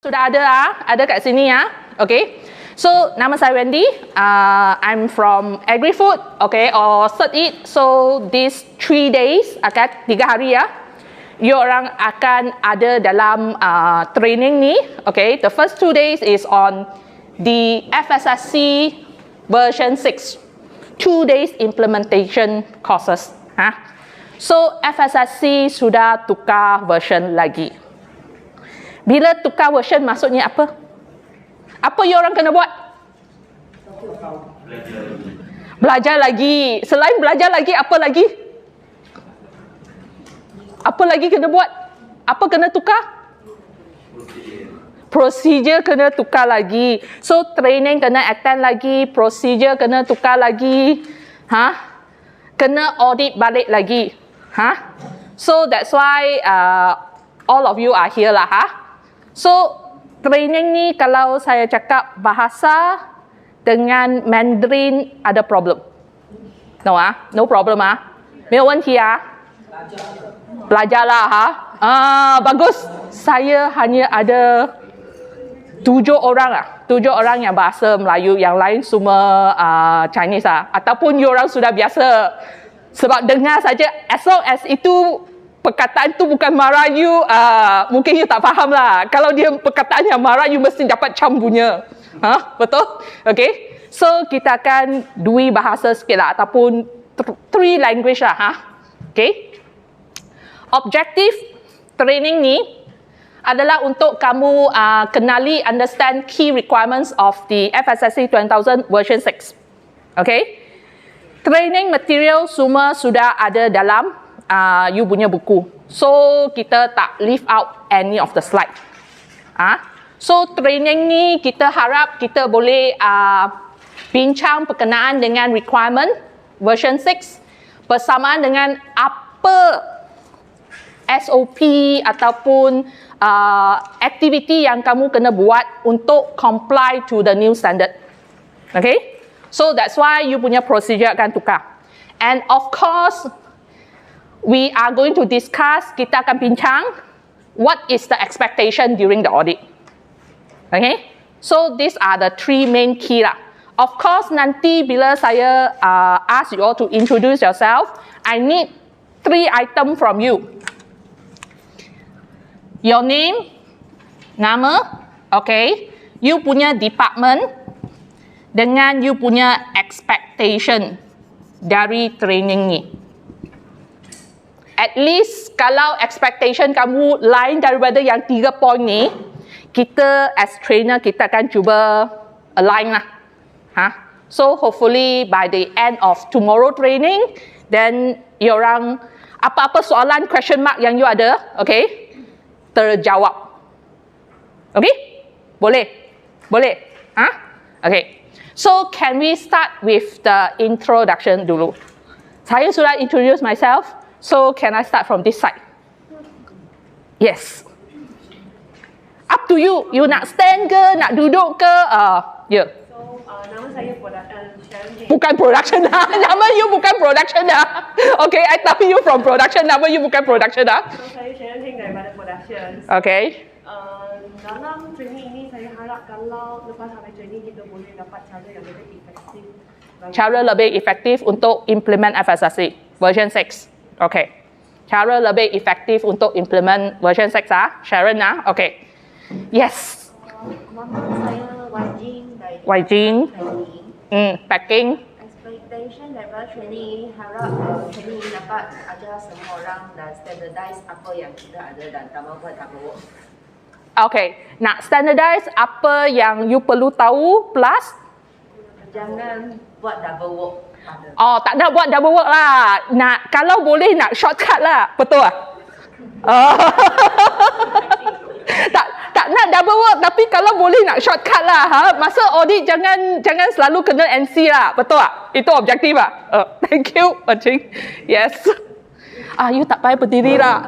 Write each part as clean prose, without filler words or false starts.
Sudah ada kat sini ya. Okay. So nama saya Wendy. I'm from AgriFood, okay, or Cert Eat. So these 3 days, akan 3 hari ya. You orang akan ada dalam training ni. Okay. The first 2 days is on the FSSC version 6. 2 days implementation courses. So FSSC sudah tukar version lagi. Bila tukar version maksudnya apa? Apa you orang kena buat? Belajar lagi. Selain belajar lagi, apa lagi? Apa lagi kena buat? Apa kena tukar? Procedure kena tukar lagi. So training kena attend lagi, procedure kena tukar lagi. Kena audit balik lagi. So that's why all of you are here lah. So, training ni kalau saya cakap bahasa dengan Mandarin ada problem. No no problem 没有问题belajarlah bagus. Saya hanya ada 7 orang yang bahasa Melayu, yang lain semua Chinese ataupun you orang sudah biasa. Sebab dengar saja, as long as itu perkataan tu bukan Melayu, mungkin you tak faham lah. Kalau dia perkataan yang Melayu, mesti dapat cambunya. Betul? Okay. So, kita akan 2 bahasa sikit lah, ataupun 3 language lah. Okay. Objektif training ni adalah untuk kamu kenali, understand key requirements of the FSSC 2000 version 6. Okay. Training material semua sudah ada dalam you punya buku. So, kita tak leave out any of the slide. So, training ni kita harap kita boleh bincang berkenaan dengan requirement version 6 bersamaan dengan apa SOP ataupun aktiviti yang kamu kena buat untuk comply to the new standard. Okay? So, that's why you punya procedure akan tukar. And of course, we are going to discuss, kita akan bincang what is the expectation during the audit. Okay? So these are the 3 main key lah. Of course, nanti bila saya ask you all to introduce yourself, I need 3 item from you. Your name, nama, okay, you punya department, dengan you punya expectation dari training ni. At least kalau expectation kamu lain daripada yang 3 point ni, kita as trainer kita akan cuba align lah. So hopefully by the end of tomorrow training, then you orang apa-apa soalan question mark yang you ada, okay, terjawab. Okay? Boleh? Boleh? Okay. So can we start with the introduction dulu? Saya sudah introduce myself. So, can I start from this side? Yes. Up to you. You nak stand ke, nak duduk ke? Yeah. So, nama saya Sharon. Bukan production dah. Nama you bukan production dah. Okay, I tell you from production. Nama you bukan production dah. So, saya Sharon daripada production. Okay. Dalam training ini, saya harap kalau lepas habis training, kita boleh dapat cara yang lebih efektif. Cara lebih efektif untuk implement FSSC version 6. Okay. Cara lebih efektif untuk implement version 6 Sharon Okay. Yes. Nama saya Wajin dari Wajin. Packing. Expectation daripada training ini harap training ini dapat ajar semua orang dan standardize apa yang kita ada dan tambah buat double work. Okay. Nak standardize apa yang you perlu tahu plus Jangan buat double work. tak nak buat double work lah. Nak, kalau boleh nak shortcut lah. Betul tak? Tak nak double work, tapi kalau boleh nak shortcut lah. Masa audit jangan selalu kena NC lah. Betul tak? Itu objektif lah. Thank you, Wajing. Yes. You tak payah berdiri lah.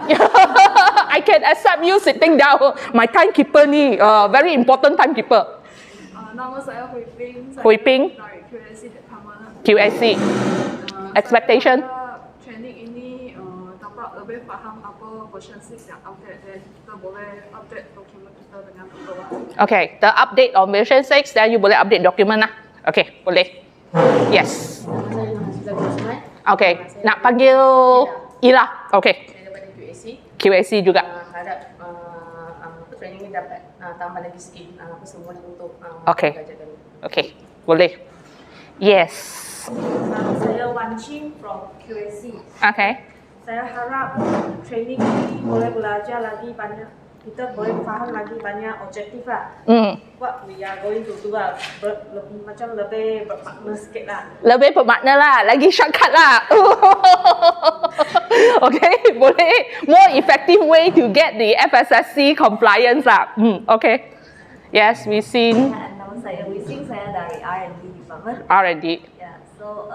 I can accept you sitting down. My timekeeper ni, very important timekeeper. Nama saya Hui Ping. Hui Ping. Dari QSC Department. QSC. Expectation. Training ini dapat lebih faham apa version 6 yang update dan kita boleh update dokumen kita dengan di bawah. Okay, the update on version 6, then you boleh update dokumen lah. Okay, boleh. Yes. Nama saya Mahasiswa Gusman. Okay, nak panggil Ila. Okay, Saya daripada QAC. QAC juga. Harap training ni dapat tambah lagi sikit semua untuk Okay. belajar kami. Okay, boleh. Yes. Nama saya Wan Chin from QAC. Okay. Saya harap training ini boleh belajar lagi banyak. Kita boleh faham lagi banyak objektif lah. What we are going to do lah. Macam lebih bermakna sikit lah. Lebih bermakna lah, lagi shortcut lah. Okay, boleh. More effective way to get the FSSC compliance lah. Okay. Yes, we seen Nama saya Wising, saya dari R&D Department. R&D. Ya, so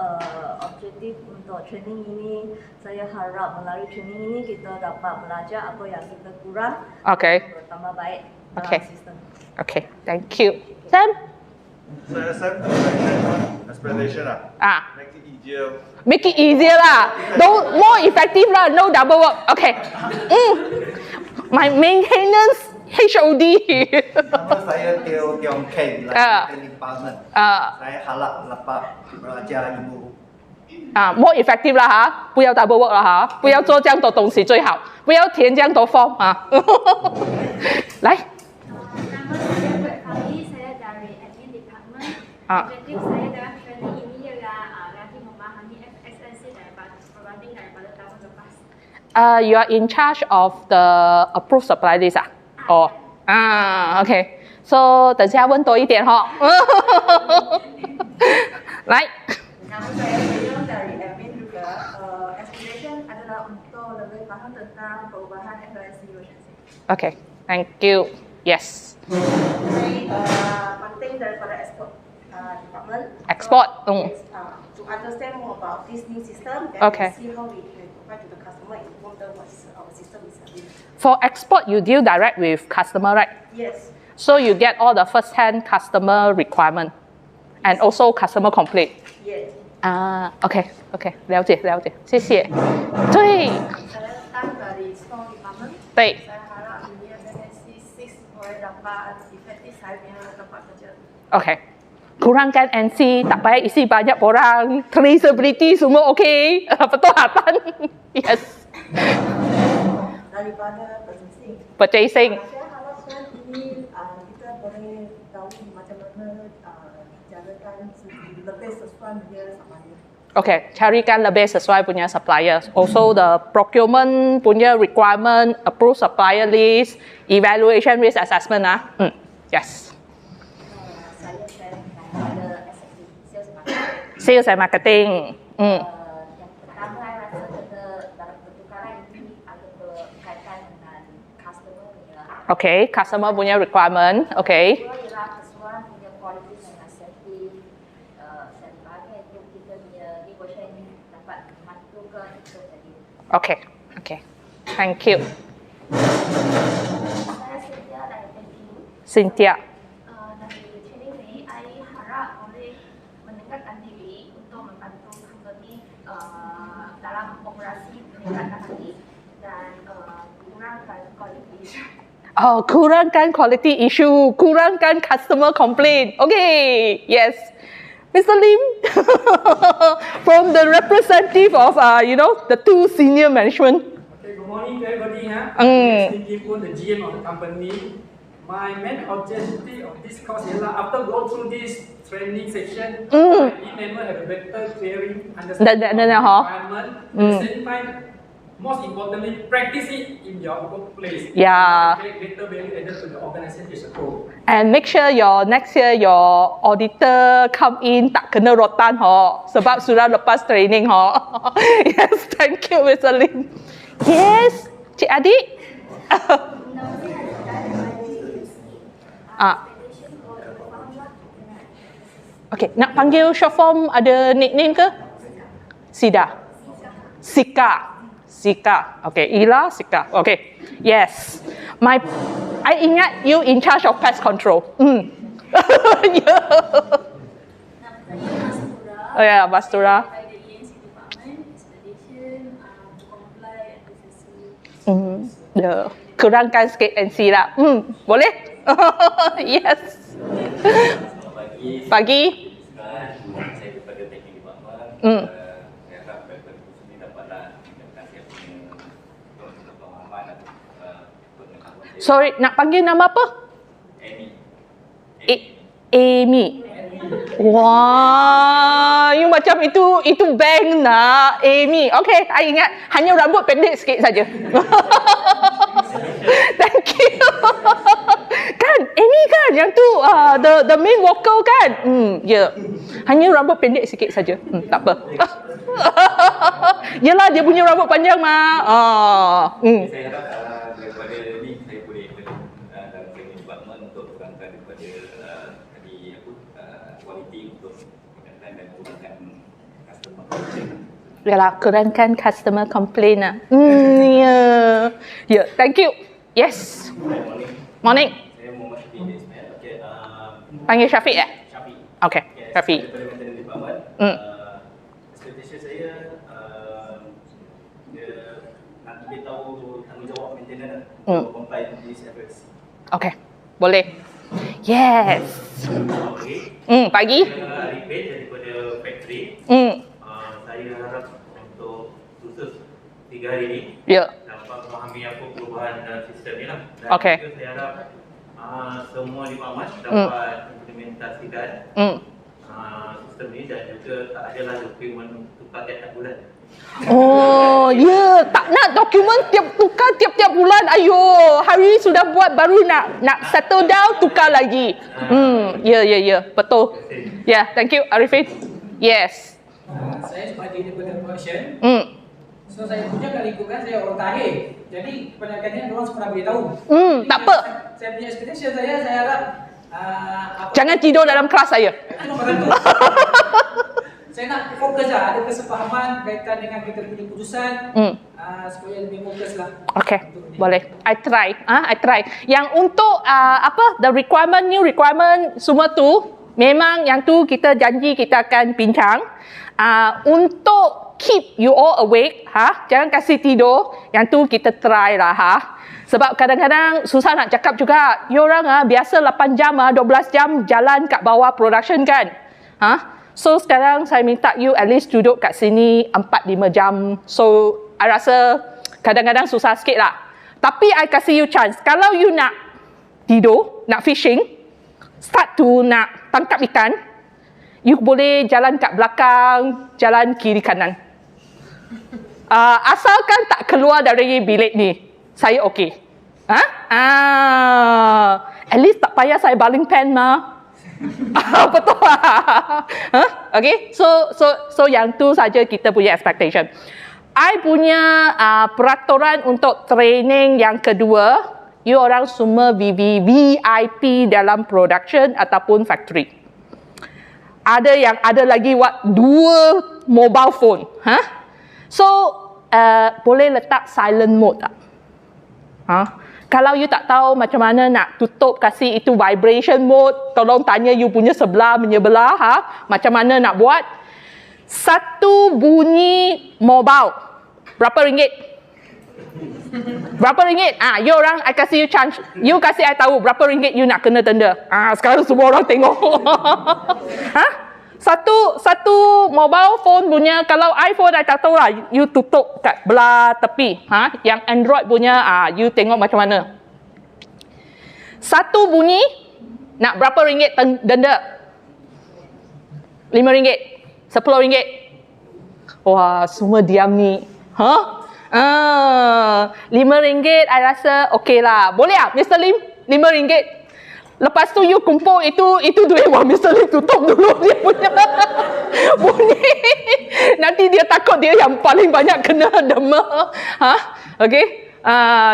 objektif untuk training ini, saya harap melalui training ini kita dapat belajar apa yang kita kurang Okay. untuk tambah baik dalam Okay. sistem. Okay, thank you. Sam? Saya explanation lah. Make it easier. Make it easier lah. More effective lah. No double work. Okay. My maintenance HOD. Nama saya Teo Tiong Ken, dari Department. Saya harap dapat belajar ilmu. more effective 啦哈，不要 double work 了哈，不要做这样多东西最好，不要填这样多 form 啊。来， Nama saya Berkali, saya dari Admin Department. Objektif saya dalam training ini ialah lagi memahami FSSC berbanding daripada tahun lepas. You are in charge of the approved supply list 啊？哦，OK。So 等下问多一点哈。来。 Nama saya Beliau dari admin juga. Explanation adalah untuk lebih faham tentang perubahan FSSC version 6. Okay, thank you. Yes. Ini penting daripada export department. Export. Yes, to understand more about this new system and Okay. see how we can provide to the customer and inform them what our system is doing. For export, you deal direct with customer, right? Yes. So you get all the first-hand customer requirement and also customer complaint. Yes. OK， 了解，谢谢。对 Saya datang dari store department. 对 Saya harap ini FSSC 6 boleh dapat efektif saya punya tempat kerja.，OK。kurangkan NC, tak payah isi banyak orang, traceability semua OK, pertuhatan. Yes. Daripada purchasing. Purchasing. Saya harapkan ini kita boleh tahu macam mana jadikan lebih sesuai dengan supplier. Okay, carikan lebih sesuai punya supplier. Also the procurement punya requirement, approve supplier list, evaluation risk assessment Yes. Saya pada SFD, Sales Marketing. Sales and marketing. Yang pertama saya rasa kita dalam pertukaran ini ada berkaitan dengan customer punya. Okay, customer punya requirement. Okay. Kedua ialah keseluruhan punya quality dan safety sebagai untuk kita punya negotiation ini dapat mematukan itu tadi. Okay. Thank you. Saya Cynthia dari NTU. Cynthia. Dari training ini, saya harap boleh meningkatkan diri untuk membantu company dalam operasi peningkatan lagi dan kurangkan quality. Oh, kurangkan quality issue, kurangkan customer complaint. Okay, yes. Mr. Lim, from the representative of, the two senior management. Okay, good morning to everybody. Steve Kim, the GM of the company. My main objective of this course is after go through this training section, my team member have a better clearing understanding of the environment. At the same time, most importantly, practice it in your workplace. Yeah. Create greater value added to the organization as a whole. And make sure next year your auditor come in tak kena rotan sebab sudah lepas training Yes, thank you Mr. Lim. Yes, Cik Adik. Okay, nak panggil short form ada nickname ke? Sida. Sika. Okay, Ila Sika. Okay. Yes. I ingat you in charge of pest control. Yeah. Oh yeah, Bastura. Yeah. Kurangkan sikit NC lah. Boleh? Yes. Pagi. Saya daripada teknik department. Saya harap daripada kursus ini dapatlah meningkatkan saya punya pemahaman atau pengetahuan saya. Sorry, nak panggil nama apa? Amy. Wah, you macam itu bank nak. Amy. Okay, I ingat. Hanya rambut pendek sikit saja. Thank you. Kan, Amy kan yang tu the main vocal kan? Ya. Hanya rambut pendek sikit saja. Tak apa. Yelah, dia punya rambut panjang mah. Saya harap daripada ni saya boleh dalam training department untuk kurangkan daripada kualiti untuk meningkatkan dan kurangkan customer complaint. Yalah, kurangkan customer complaint lah. Ya, thank you. Yes. Morning. Saya Muhammad Syafiq Ismail. Okay, Panggil Syafiq ya? Syafiq. Okay, Syafiq. Daripada maintenance department. Expectation saya dia nak dia tahu tanggungjawab maintenance untuk comply with these efforts. Okay, boleh. Yes. Pagi. Repair daripada factory. Saya harap untuk khusus 3 hari ni dapat memahami apa perubahan dalam sistem ni lah. Dan juga saya harap semua department dapat implementasikan sistem ni dan juga tak adalah dokumen tukar tiap-tiap bulan. Oh, ya, tak nak dokumen tukar tiap-tiap bulan. Ayo, hari sudah buat baru nak settle down, tukar lagi. Ya, betul. Yeah, thank you Arifin. Yes. Saya sebagai daripada production. So saya punya kat lingkungan saya orang Tahir. Jadi kebanyakannya orang pernah beritahu. Tak apa. Saya punya expectation saya harap jangan tidur dalam kelas saya. Itu nombor 1. Saya nak fokus lah, ada kesepahaman kaitan dengan kita punya keputusan supaya lebih fokus lah. Okay, boleh. I try. Yang untuk the new requirement semua tu, memang yang tu kita janji kita akan bincang. Untuk keep you all awake, jangan kasih tidur. Yang tu kita try lah, Sebab kadang-kadang susah nak cakap juga. You orang biasa 8 jam, 12 jam jalan kat bawah production kan. So sekarang saya minta you at least duduk kat sini 4-5 jam. So I rasa kadang-kadang susah sikit lah. Tapi I kasih you chance. Kalau you nak tidur, nak fishing, start to nak tangkap ikan, you boleh jalan kat belakang, jalan kiri kanan. Asalkan tak keluar dari bilik ni, saya okey. At least tak payah saya baling pen mah. Betul lah. Okay, so yang tu saja kita punya expectation. I punya peraturan untuk training yang kedua, you orang semua VIP dalam production ataupun factory. Ada lagi 2 mobile phone. So boleh letak silent mode tak? Kalau you tak tahu macam mana nak tutup, kasih itu vibration mode, tolong tanya you punya sebelah menyebelah, macam mana nak buat. 1 bunyi mobile, berapa ringgit? Berapa ringgit? You orang, I kasih you chance. You kasih I tahu berapa ringgit you nak kena denda. Sekarang semua orang tengok. Satu mobile phone punya, kalau iPhone I tak tahu lah, you tutup kat belah tepi. Yang Android punya, you tengok macam mana. 1 bunyi, nak berapa ringgit denda? 5 ringgit? 10 ringgit? Wah, semua diam ni. 5 ringgit, I rasa okey lah. Boleh tak, Mr. Lim? 5 ringgit. Lepas tu you kumpul itu duit. Wah, Mr. Lim tutup dulu dia punya bunyi. Nanti dia takut dia yang paling banyak kena dema. Okay.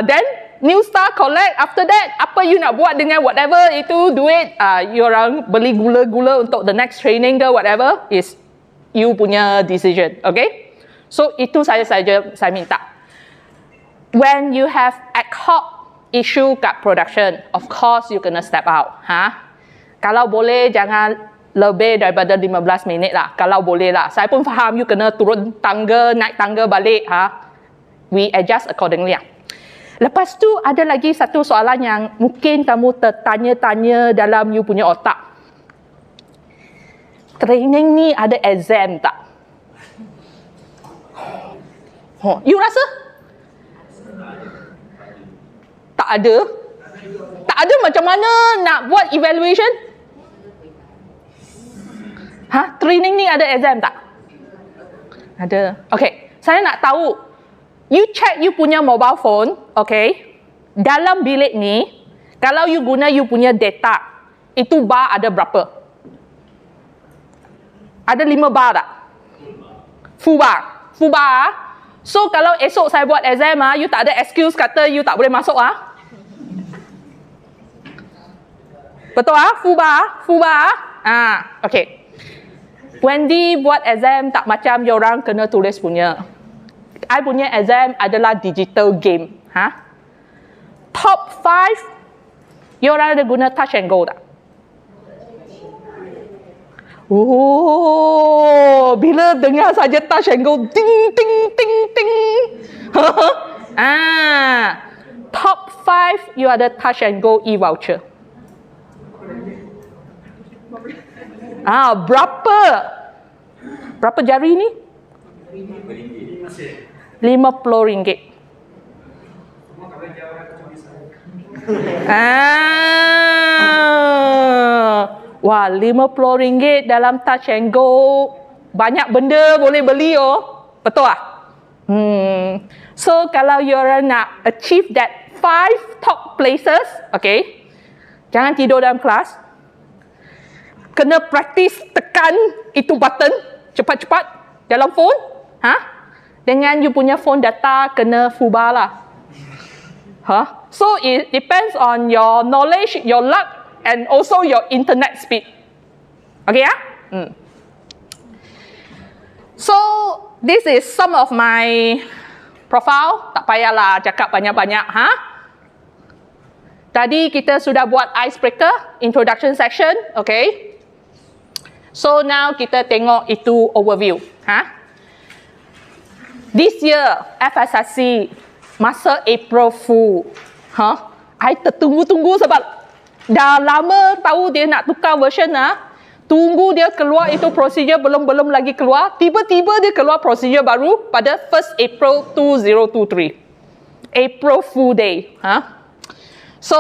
Then New Star collect. After that, apa you nak buat dengan whatever itu duit, you orang beli gula-gula untuk the next training ke whatever, is you punya decision. Okay. So itu saya minta. When you have ad hoc issue kat production, of course you kena step out. Kalau boleh jangan lebih daripada 15 minit lah. Kalau boleh lah. Saya pun faham you kena turun tangga, naik tangga balik. We adjust accordingly lah. Lepas tu ada lagi satu soalan yang mungkin kamu tertanya-tanya dalam you punya otak. Training ni ada exam tak? You rasa? Tak ada. Tak ada, macam mana nak buat evaluation? Training ni ada exam tak? Ada. Okay, saya nak tahu. You check you punya mobile phone, okay? Dalam bilik ni, kalau you guna you punya data, itu bar ada berapa? Ada 5 bar tak? Full bar. Full bar. So kalau esok saya buat exam, you tak ada excuse kata you tak boleh masuk. Betul Full bar? Full bar? Okay. Wendy buat exam tak macam you orang kena tulis punya. I punya exam adalah digital game. Top 5, you orang ada guna touch and go tak? Oh, bila dengar saja touch and go, ting, ting, ting, ting. Top 5, you ada touch and go e-voucher. Berapa? Berapa jari ni? RM50. Wah, RM50 dalam touch and go. Banyak benda boleh beli Betul tak? So kalau you orang nak achieve that 5 top places, okay, jangan tidur dalam kelas. Kena practice tekan itu button cepat-cepat dalam phone. Dengan you punya phone data kena full bar lah. So it depends on your knowledge, your luck, and also your internet speed. Okay So this is some of my profile. Tak payahlah cakap banyak-banyak. Tadi kita sudah buat icebreaker, introduction section. Okay. So now kita tengok itu overview. This year, FSSC, masa April Fool. I tertunggu-tunggu sebab dah lama tahu dia nak tukar version. Tunggu dia keluar itu procedure belum lagi keluar. Tiba-tiba dia keluar procedure baru pada 1st April 2023. April Fool Day. So,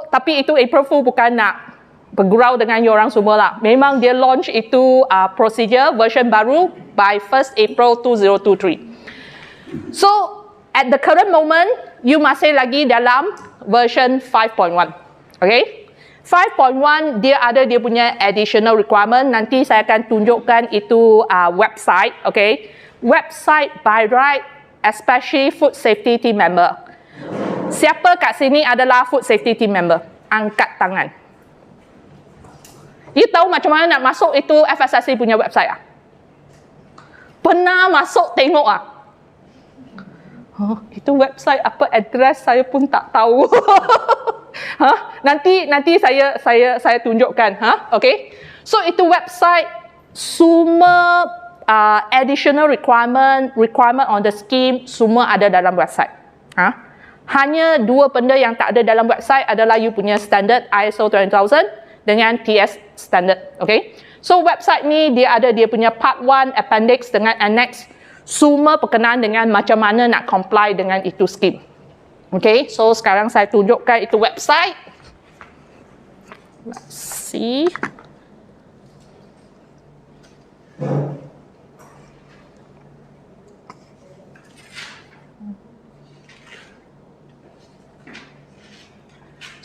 tapi itu April Fool bukan nak bergurau dengan you orang semua lah. Memang dia launch itu procedure version baru by 1st April 2023. So, at the current moment, you masih lagi dalam version 5.1. Okay? 5.1 dia ada dia punya additional requirement. Nanti saya akan tunjukkan itu website. Okay? Website by right, especially food safety team member. Siapa kat sini adalah food safety team member? Angkat tangan. You tahu macam mana nak masuk itu FSSC punya website Pernah masuk tengok itu website apa address saya pun tak tahu. Nanti saya tunjukkan. Okay. So itu website semua additional requirement on the scheme semua ada dalam website. Hanya 2 benda yang tak ada dalam website adalah you punya standard ISO 20000 dengan TS standard. Okay. So website ni dia ada dia punya part 1 appendix dengan annex. Semua berkenaan dengan macam mana nak comply dengan itu scheme. Okay, so sekarang saya tunjukkan itu website. Let's see.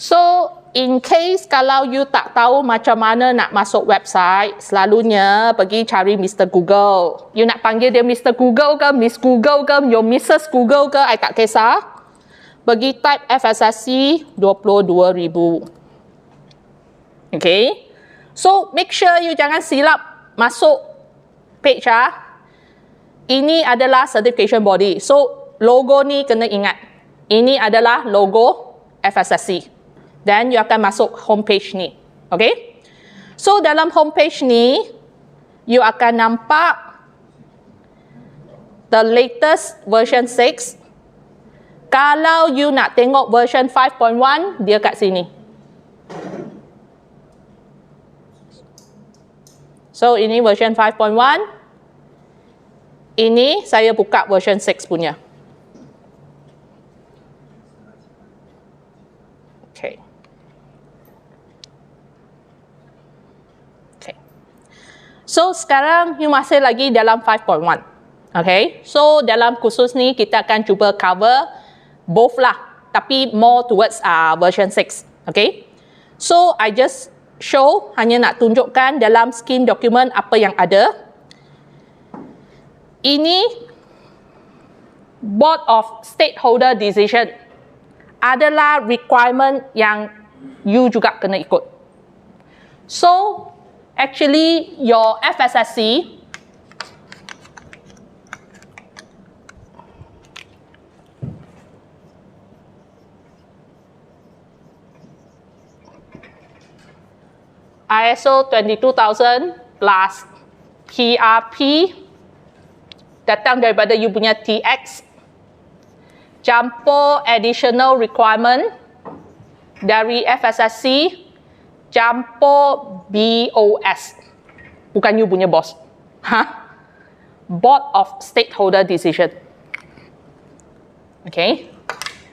So, in case kalau you tak tahu macam mana nak masuk website, selalunya pergi cari Mr. Google. You nak panggil dia Mr. Google ke, Miss Google ke, your Mrs. Google ke, I tak kisah. Pergi type FSSC 22,000. Okay. So, make sure you jangan silap masuk page Ini adalah certification body. So, logo ni kena ingat. Ini adalah logo FSSC. Then you akan masuk homepage ni. Okay? So dalam homepage ni, you akan nampak the latest version 6 Kalau you nak tengok version 5.1, dia kat sini. So, ini version 5.1. Ini saya buka version 6 punya. Okay. Okay. So, sekarang you masih lagi dalam 5.1. Okay. So, dalam kursus ni kita akan cuba cover both lah. Tapi more towards version 6. Okay. So, I just show, hanya nak tunjukkan dalam scheme document apa yang ada. Ini Board of Stakeholder Decision adalah requirement yang you juga kena ikut. So, actually your FSSC ISO 22000 plus PRP datang daripada you punya TX, campur additional requirement dari FSSC, campur BOS, bukan you punya bos, Board of Stakeholder Decision. Okay,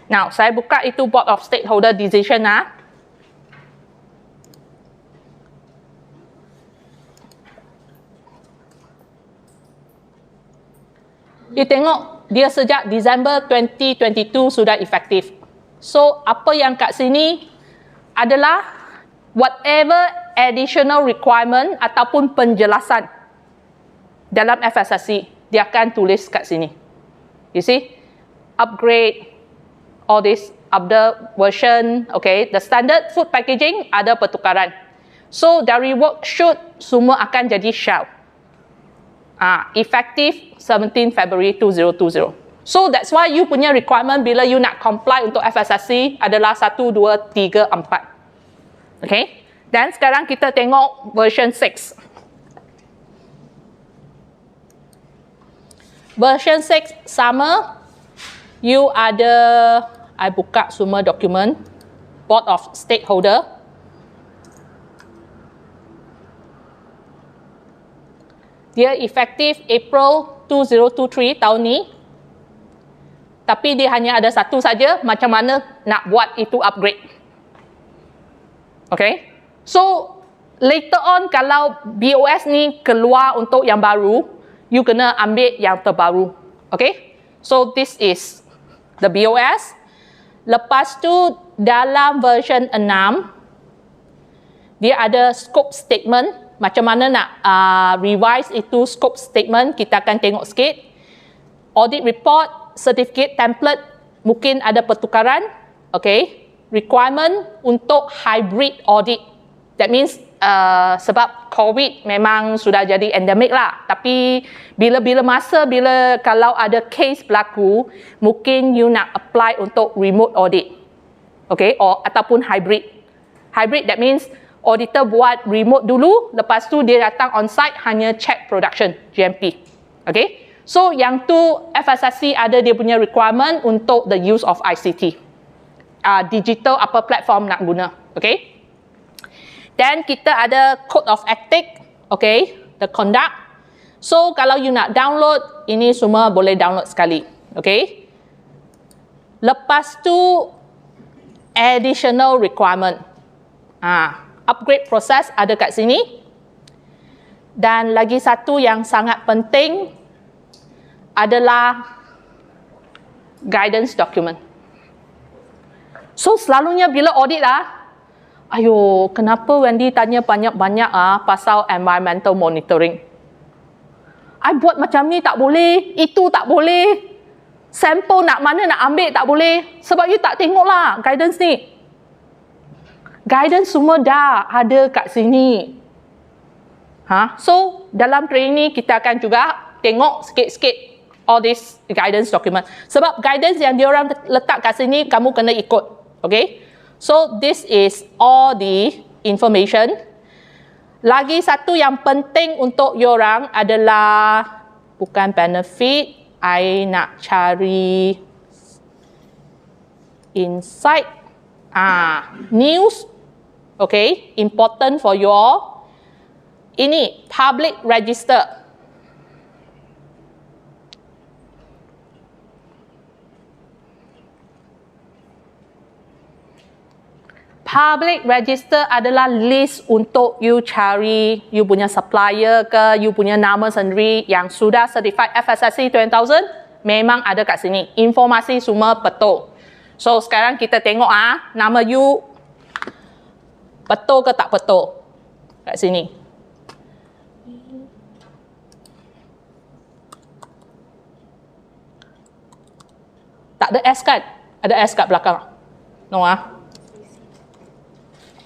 now saya buka itu Board of Stakeholder Decision You tengok dia sejak Disember 2022 sudah efektif. So, apa yang kat sini adalah whatever additional requirement ataupun penjelasan dalam FSSC, dia akan tulis kat sini. You see? Upgrade, all this, update version, okay. The standard food packaging ada pertukaran. So, dari workshoot, semua akan jadi shell. Effective 17 February 2020. So that's why you punya requirement bila you nak comply untuk FSSC adalah 1, 2, 3, 4. Okay. Dan sekarang kita tengok version 6. Version 6 sama. You ada, I buka semua dokumen. Board of Stakeholder. Dia efektif April 2023 tahun ni. Tapi dia hanya ada satu saja, macam mana nak buat itu upgrade. Okay. So, later on kalau BOS ni keluar untuk yang baru, you kena ambil yang terbaru. Okay. So, this is the BOS. Lepas tu, dalam version 6, dia ada scope statement. Macam mana nak revise itu scope statement, kita akan tengok sikit. Audit report, certificate template, mungkin ada pertukaran. Okay. Requirement untuk hybrid audit. That means sebab COVID memang sudah jadi endemik lah. Tapi bila masa, kalau ada case berlaku, mungkin you nak apply untuk remote audit. Okay. Ataupun hybrid. Hybrid, that means auditor buat remote dulu, lepas tu dia datang on-site hanya check production, GMP. Okay? So, yang tu FSSC ada dia punya requirement untuk the use of ICT. Digital apa platform nak guna. Okay? Dan kita ada Code of Ethics. Okay? The conduct. So, kalau you nak download, ini semua boleh download sekali. Okay? Lepas tu, additional requirement. Upgrade proses ada kat sini. Dan lagi satu yang sangat penting adalah guidance document. So, selalunya bila audit ayo, kenapa Wendy tanya banyak-banyak pasal environmental monitoring? I buat macam ni tak boleh, itu tak boleh. Sampel nak mana nak ambil tak boleh. Sebab you tak tengoklah guidance ni. Guidance semua dah ada kat sini. So, dalam training ni kita akan juga tengok sikit-sikit all this guidance document. Sebab guidance yang diorang letak kat sini, kamu kena ikut. Okay? So, this is all the information. Lagi satu yang penting untuk diorang adalah, bukan benefit, I nak cari inside news, okay, important for you all. Ini public register. Public register adalah list untuk you cari you punya supplier ke, you punya nama sendiri yang sudah certified FSSC 20000, memang ada kat sini. Informasi semua betul. So sekarang kita tengok nama you betul ke tak betul kat sini. Tak ada S kan? Ada S kat belakang. No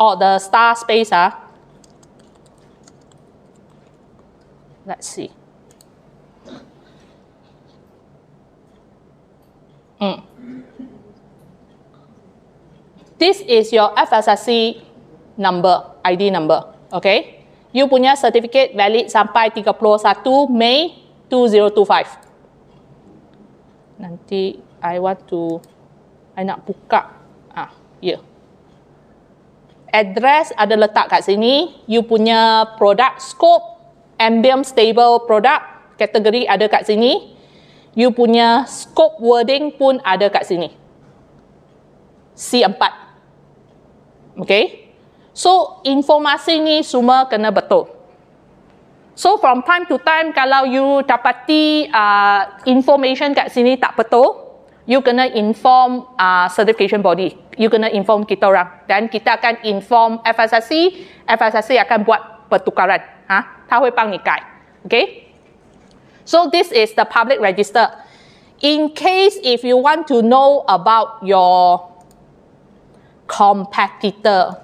Oh, the star space Let's see. This is your FSSC number, ID number. Okay? You punya certificate valid sampai 31 Mei 2025. Nanti I nak buka. Yeah. Address ada letak kat sini. You punya product scope, ambient stable product, kategori ada kat sini. You punya scope wording pun ada kat sini. C4. Okay? So, informasi ni semua kena betul. So, from time to time, kalau you dapati information kat sini tak betul, you kena inform certification body. You kena inform kita orang. Dan kita akan inform FSSC. FSSC akan buat pertukaran. Ta hui bang ni kai. Okay? So this is the public register. In case if you want to know about your competitor,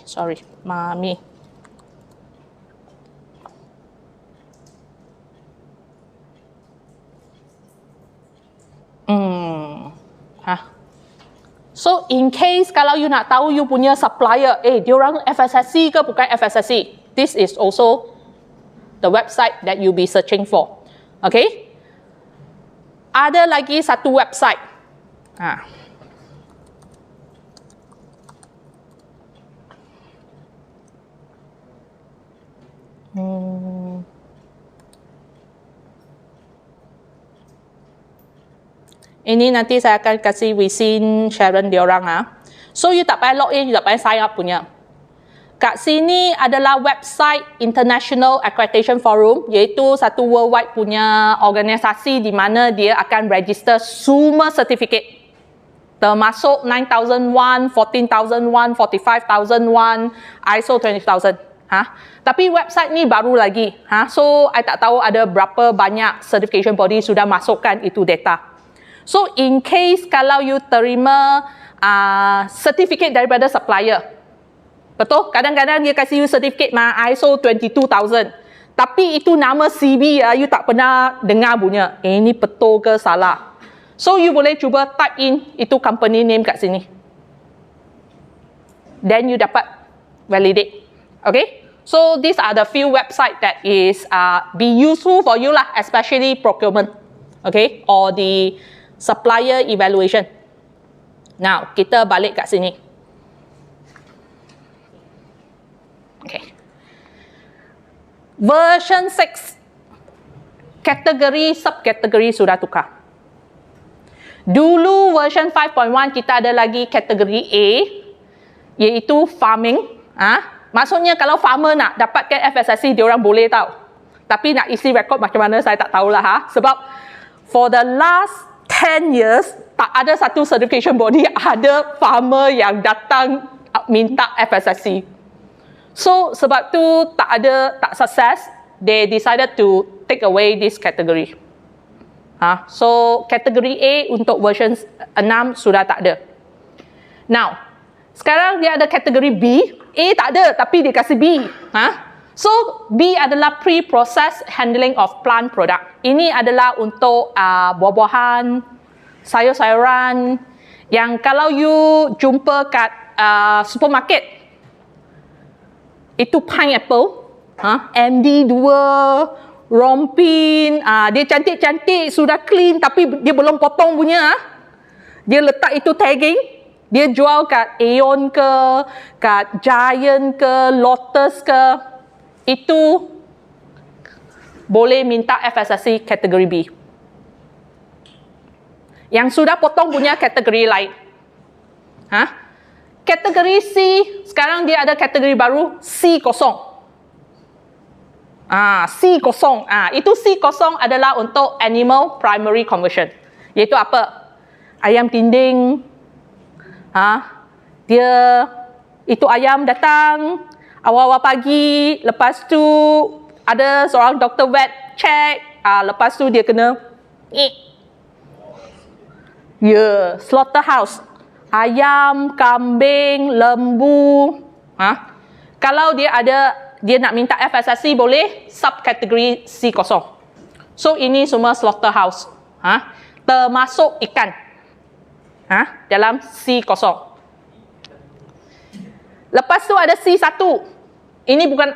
sorry, mami. So in case kalau you nak tahu you punya supplier, diorang FSSC ke bukan FSSC, this is also the website that you be searching for. Okay? Ada lagi satu website. Ini nanti saya akan kasih Wisin Sharon diorang So you tak payah login, you tak payah sign up punya. Kat sini adalah website International Accreditation Forum, iaitu satu worldwide punya organisasi di mana dia akan register semua sertifikat. Termasuk 9001, 14001, 45001, ISO 20000. Tapi website ni baru lagi. So I tak tahu ada berapa banyak certification body sudah masukkan itu data. So, in case kalau you terima certificate daripada supplier, betul? Kadang-kadang dia kasih you certificate ISO 22000. Tapi itu nama CB you tak pernah dengar punya. Ini betul ke salah? So, you boleh cuba type in itu company name kat sini. Then you dapat validate. Okay? So, these are the few website that is be useful for you lah, especially procurement. Okay? Or the supplier evaluation. Now, kita balik kat sini. Okay. Version 6. Kategori, subkategori sudah tukar. Dulu version 5.1 kita ada lagi kategori A, iaitu farming. Maksudnya kalau farmer nak dapatkan FSSC, diorang boleh tahu. Tapi nak isi rekod macam mana saya tak tahulah. Sebab for the last 10 years, tak ada satu certification body ada farmer yang datang minta FSSC. So, sebab tu tak sukses, they decided to take away this category. So, kategori A untuk version 6 sudah tak ada. Now, sekarang dia ada kategori B. A tak ada, tapi dia kasih B. So, B adalah pre-process handling of plant product. Ini adalah untuk buah-buahan, sayur-sayuran yang kalau you jumpa kat supermarket, itu pineapple, MD2, rompin, dia cantik-cantik, sudah clean tapi dia belum potong punya. Dia letak itu tagging, dia jual kat Aeon ke, kat Giant ke, Lotus ke, itu boleh minta FSSC kategori B. Yang sudah potong punya kategori lain. Kategori C, sekarang dia ada kategori baru C kosong. C kosong. Itu C kosong adalah untuk animal primary conversion. Iaitu apa? Ayam tinding. Dia, itu ayam datang awal-awal pagi, lepas tu ada seorang doktor vet check, lepas tu dia kena slaughterhouse. Ayam, kambing, lembu. Kalau dia nak minta FSSC boleh subkategori C kosong. So ini semua slaughterhouse. Termasuk ikan. Dalam C kosong. Lepas tu ada C1. Ini bukan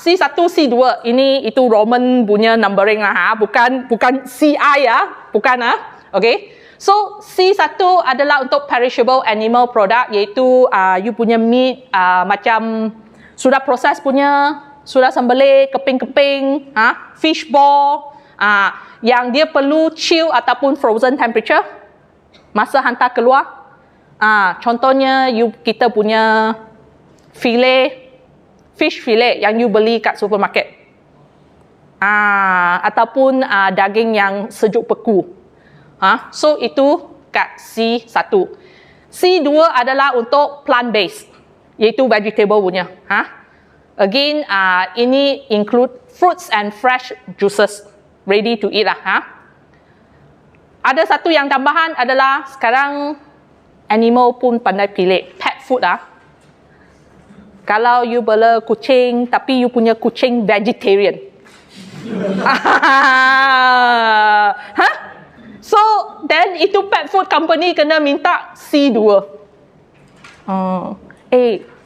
C1, C2. Ini itu Roman punya numbering lah. Bukan CI ya. Bukan Okay. So C1 adalah untuk perishable animal product, iaitu you punya meat macam sudah proses punya, sudah sembelih, keping-keping, fish ball, yang dia perlu chill ataupun frozen temperature masa hantar keluar. Contohnya kita punya fish fillet yang you beli kat supermarket. Ataupun daging yang sejuk beku. So itu kat C1. C2 adalah untuk plant based, iaitu vegetable punya. Again, ini include fruits and fresh juices, ready to eat lah. Ada satu yang tambahan adalah sekarang animal pun pandai pilih pet food Kalau you bela kucing tapi you punya kucing vegetarian. So then itu pet food company kena minta C2.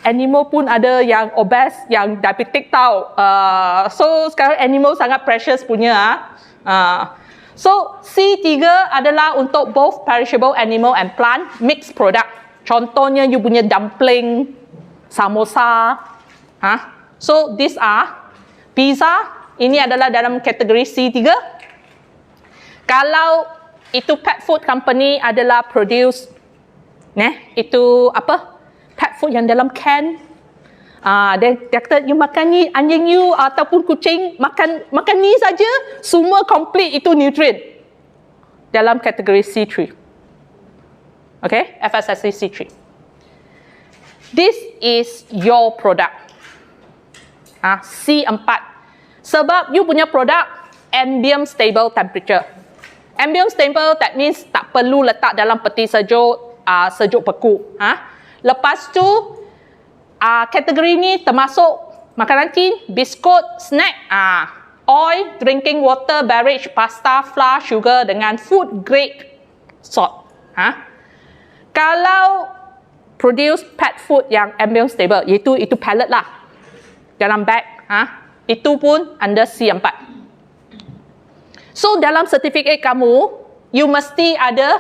Animal pun ada yang obese, yang diabetic tau. So sekarang animal sangat precious punya. So C3 adalah untuk both perishable animal and plant mixed product. Contohnya you punya dumpling, samosa. So these are pizza. Ini adalah dalam kategori C3. Kalau itu pet food company adalah produce itu apa? Pet food yang dalam can. Dia kata you makan ni anjing you ataupun kucing makan ni saja, semua complete itu nutrient dalam kategori C3. Okay, FSSC C3. This is your product. C4. Sebab you punya produk ambient stable temperature. Ambient stable that means tak perlu letak dalam peti sejuk, sejuk beku. Lepas tu kategori ni termasuk makanan tin, biskut, snack, oil, drinking water, beverage, pasta, flour, sugar dengan food grade salt. Kalau produce pet food yang ambient stable, iaitu itu pellet lah dalam bag, itu pun under C4. So dalam sertifikat kamu, you mesti ada,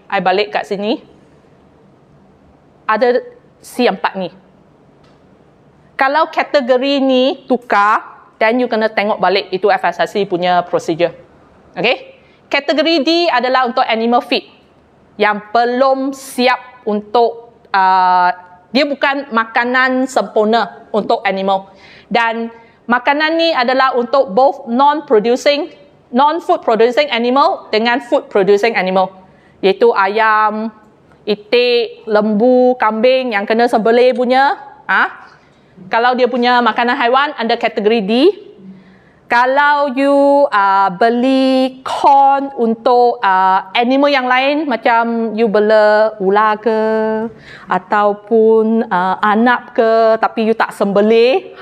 I balik kat sini, ada C4 ni. Kalau kategori ni tukar, then you kena tengok balik itu FSSC punya procedure. Okay? Kategori D adalah untuk animal feed yang belum siap untuk, dia bukan makanan sempurna untuk animal. Dan makanan ni adalah untuk both non-food producing animal dengan food producing animal. Iaitu ayam, itik, lembu, kambing yang kena sembelih punya. Kalau dia punya makanan haiwan under kategori D. Kalau you beli corn untuk animal yang lain, macam you bela ular ke ataupun anak ke tapi you tak sembelih,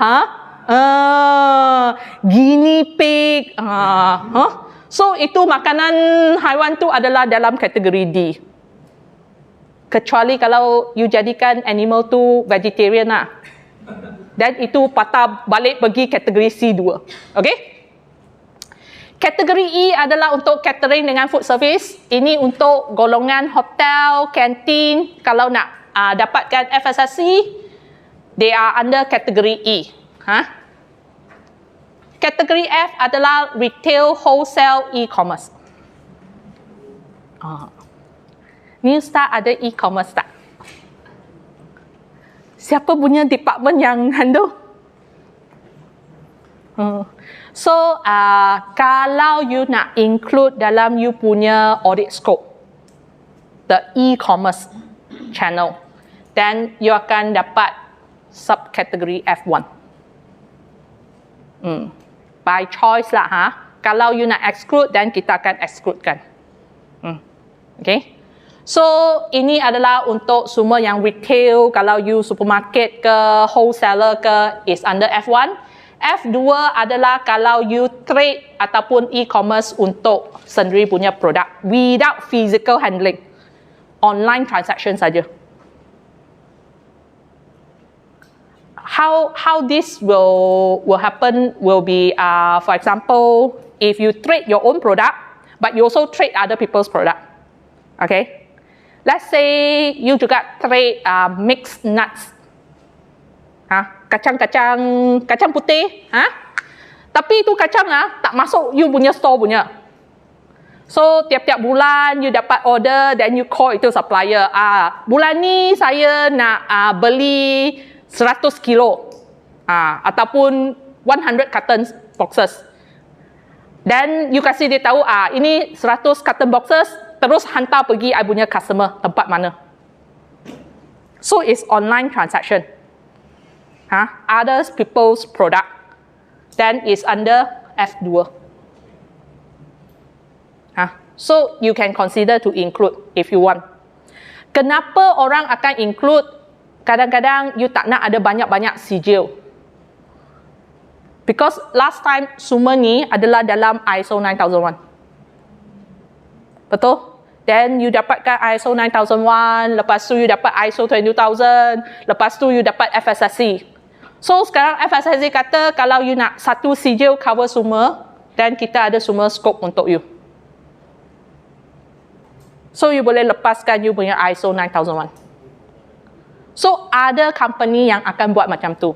guinea pig, so itu makanan haiwan tu adalah dalam kategori D. Kecuali kalau you jadikan animal tu vegetarian lah. Dan itu patah balik pergi kategori C2. Okay? Kategori E adalah untuk catering dengan food service. Ini untuk golongan hotel, kantin. Kalau nak dapatkan FSSC, they are under kategori E. Kategori F adalah retail, wholesale, e-commerce. New Star ada e-commerce tak? Siapa punya department yang handle? So, kalau you nak include dalam you punya audit scope, the e-commerce channel, then you akan dapat subkategori F1. By choice lah. Kalau you nak exclude, then kita akan excludekan. Okay. So, ini adalah untuk semua yang retail. Kalau you supermarket ke, wholesaler ke, is under F1. F2 adalah kalau you trade ataupun e-commerce untuk sendiri punya produk without physical handling. Online transaction saja. How this will happen will be, for example, if you trade your own product, but you also trade other people's product. Okay. Let's say you juga trade mixed nuts. Kacang putih. Tapi itu kacang tak masuk you punya store punya. So, tiap-tiap bulan you dapat order, then you call itu supplier. Bulan ni saya nak beli 100 kilo. Ataupun 100 carton boxes. Then you kasih dia tahu, ini 100 carton boxes, terus hantar pergi I punya customer tempat mana. So it's online transaction. Other people's product. Then it's under F2. So you can consider to include if you want. Kenapa orang akan include? Kadang-kadang you tak nak ada banyak-banyak sijil. Because last time semua ni adalah dalam ISO 9001. Betul? Then you dapatkan ISO 9001, lepas tu you dapat ISO 20000, lepas tu you dapat FSSC. So sekarang FSSC kata kalau you nak satu sijil cover semua, then kita ada semua scope untuk you. So you boleh lepaskan you punya ISO 9001. So ada company yang akan buat macam tu.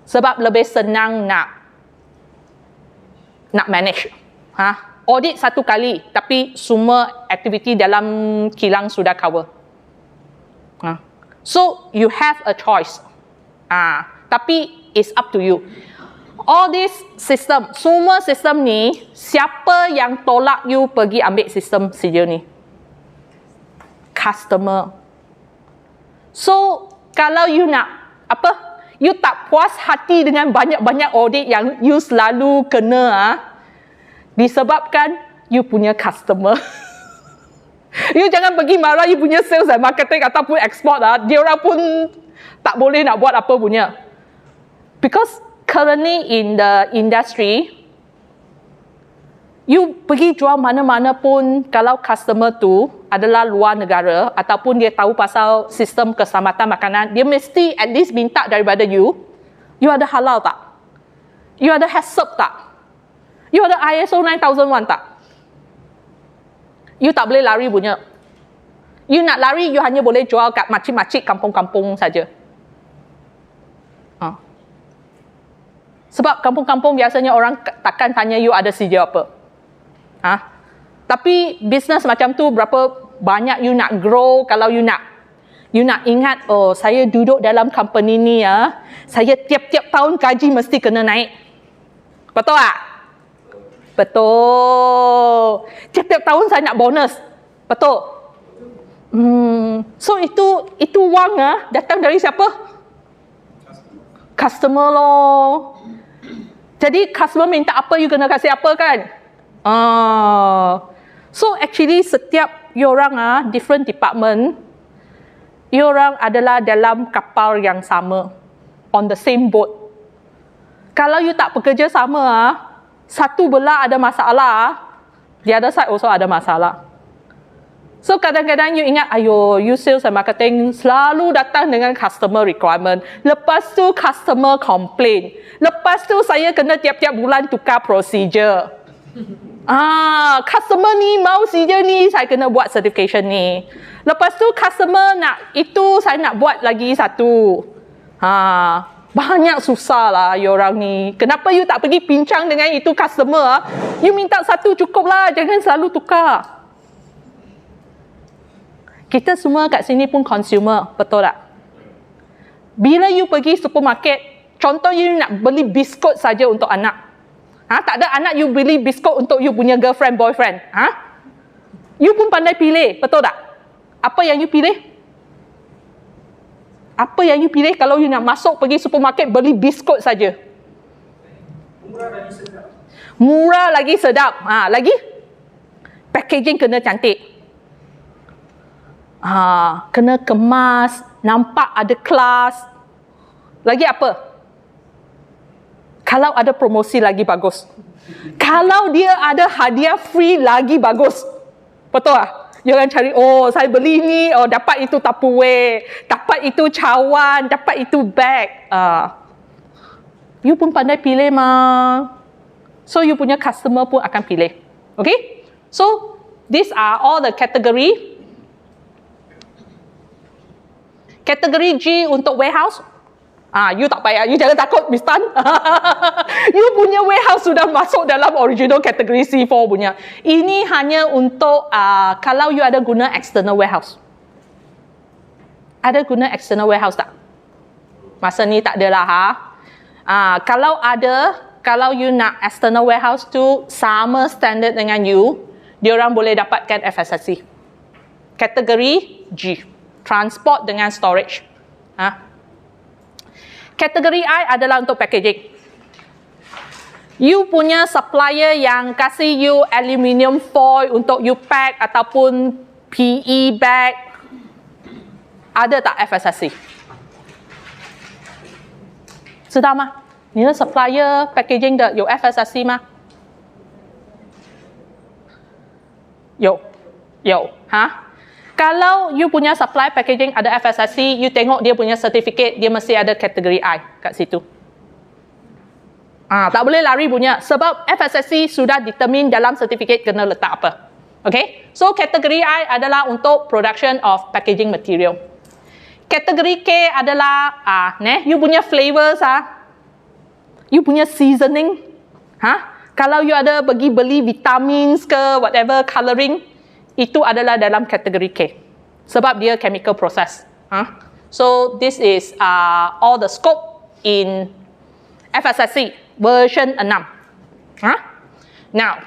Sebab lebih senang nak manage. Audit satu kali, tapi semua aktiviti dalam kilang sudah cover. So, you have a choice. Tapi, it's up to you. All this system, semua sistem ni, siapa yang tolak you pergi ambil sistem sijil ni? Customer. So, kalau you nak, you tak puas hati dengan banyak-banyak audit yang you selalu kena, disebabkan you punya customer. You jangan pergi marah you punya sales and marketing ataupun export. Dia orang pun tak boleh nak buat apa punya. Because currently in the industry, you pergi jual mana-mana pun kalau customer tu adalah luar negara ataupun dia tahu pasal sistem keselamatan makanan, dia mesti at least minta daripada you ada halal tak? You ada HACCP tak? You ada ISO 9001 tak? You tak boleh lari punya. You nak lari, you hanya boleh jual kat makcik-makcik kampung-kampung saja. Sebab kampung-kampung biasanya orang takkan tanya you ada sijil apa. Tapi bisnes macam tu berapa banyak you nak grow, kalau you nak ingat, oh saya duduk dalam company ni saya tiap-tiap tahun gaji mesti kena naik. Betul tak? Betul. Tiap-tiap tahun saya nak bonus. Betul. So itu wang datang dari siapa? Customer loh. Jadi customer minta apa, you kena kasih apa kan? So actually setiap you orang different department, you orang adalah dalam kapal yang sama, on the same boat. Kalau you tak bekerja sama, satu belah ada masalah, the other side also ada masalah. So kadang-kadang you ingat, you sales and marketing selalu datang dengan customer requirement. Lepas tu customer complain. Lepas tu saya kena tiap-tiap bulan tukar procedure. Customer ni mau dia ni, saya kena buat certification ni. Lepas tu customer nak itu, saya nak buat lagi satu. Banyak susah lah you orang ni. Kenapa you tak pergi bincang dengan itu customer? You minta satu cukup lah, jangan selalu tukar. Kita semua kat sini pun consumer, betul tak? Bila you pergi supermarket, contoh you nak beli biskut saja untuk anak. Tak ada anak you beli biskut untuk you punya girlfriend, boyfriend. You pun pandai pilih, betul tak? Apa yang you pilih? Apa yang you pilih kalau you nak masuk pergi supermarket beli biskut saja? Murah lagi sedap. Murah lagi sedap. Lagi? Packaging kena cantik. Kena kemas, nampak ada kelas. Lagi apa? Kalau ada promosi lagi bagus. Kalau dia ada hadiah free lagi bagus. Betul tak? Jangan cari, saya beli ni, dapat itu Tupperware, dapat itu cawan, dapat itu bag. You pun pandai pilih mah. So, you punya customer pun akan pilih. Okay? So, these are all the category. Kategori G untuk warehouse. You tak payah, you jangan takut, Miss Tan. You punya warehouse sudah masuk dalam original kategori C4 punya. Ini hanya untuk kalau you ada guna external warehouse. Ada guna external warehouse tak? Masa ni tak adalah kalau ada, kalau you nak external warehouse tu sama standard dengan you, diorang boleh dapatkan FSSC. Kategori G, transport dengan storage. Kategori I adalah untuk packaging. You punya supplier yang kasih you aluminium foil untuk you pack ataupun PE bag, ada tak FSSC? Sudah mah? Ni supplier packaging de 有 FSSC 吗？有 Kalau you punya supply packaging ada FSSC, you tengok dia punya certificate, dia mesti ada kategori I kat situ. Tak boleh lari punya. Sebab FSSC sudah determine dalam certificate kena letak apa. Okay? So, kategori I adalah untuk production of packaging material. Kategori K adalah, you punya flavors, you punya seasoning. Kalau you ada pergi beli vitamins ke, whatever, coloring, itu adalah dalam kategori K. Sebab dia chemical process. So, this is all the scope in FSSC version 6. Now,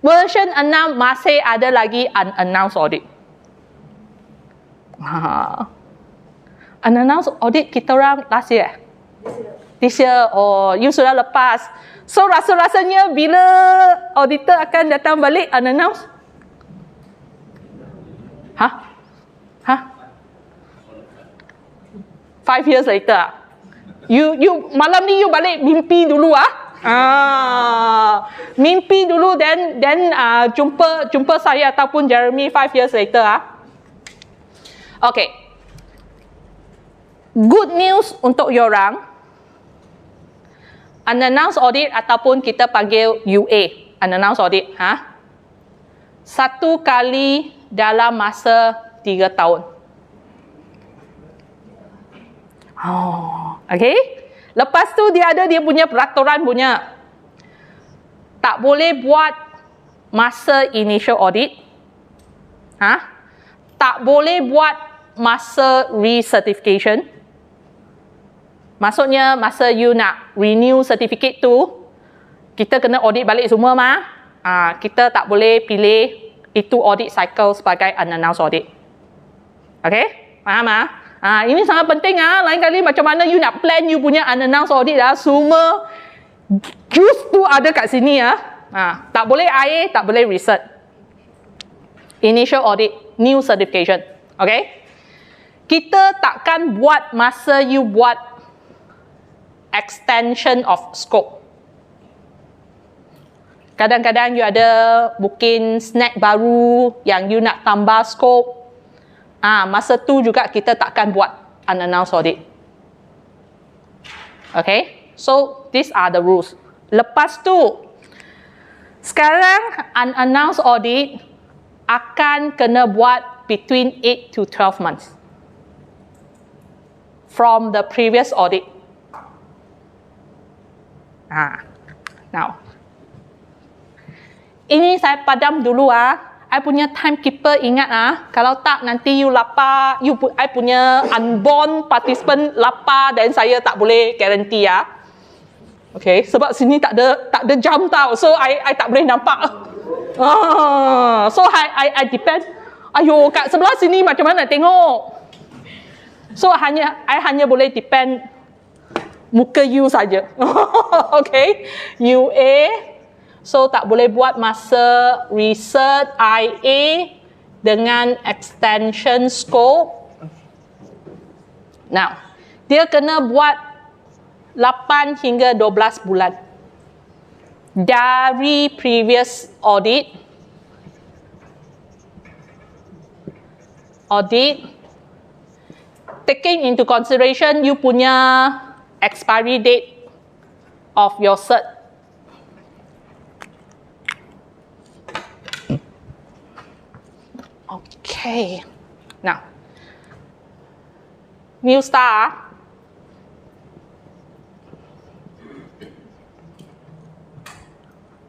version 6 masih ada lagi unannounced audit. Unannounced audit kita orang last year? This year. You sudah lepas. So, rasa-rasanya bila auditor akan datang balik unannounced? 5 years later. You malam ni you balik mimpi dulu mimpi dulu then jumpa saya ataupun Jeremy 5 years later Okay. Good news untuk you orang. Unannounced audit ataupun kita panggil UA, unannounced audit, satu kali dalam masa 3 tahun. Okay. Lepas tu dia ada dia punya peraturan punya. Tak boleh buat masa initial audit. Tak boleh buat masa recertification. Maksudnya masa you nak renew certificate tu, kita kena audit balik semua kita tak boleh pilih itu audit cycle sebagai unannounced audit. Okay? Faham ini sangat penting Lain kali macam mana you nak plan you punya unannounced audit semua just tu ada kat sini tak boleh IA, tak boleh research. Initial audit, new certification. Okay? Kita takkan buat masa you buat extension of scope. Kadang-kadang you ada mungkin snack baru yang you nak tambah scope. Masa tu juga kita takkan buat unannounced audit. Okay? So, these are the rules. Lepas tu, Sekarang unannounced audit akan kena buat between 8 to 12 months from the previous audit. Now, ini saya padam dulu I punya timekeeper ingat kalau tak nanti you lapar, I punya unborn participant lapar dan saya tak boleh guarantee Okay, sebab sini tak ada jam tau, so I tak boleh nampak. So I depend. Ayo kat sebelah sini macam mana tengok. So I hanya boleh depend muka you saja. Okay, UA. So tak boleh buat masa research IA dengan extension scope. Now, dia kena buat 8 hingga 12 bulan dari previous audit taking into consideration you punya expiry date of your cert. Okay, now new star.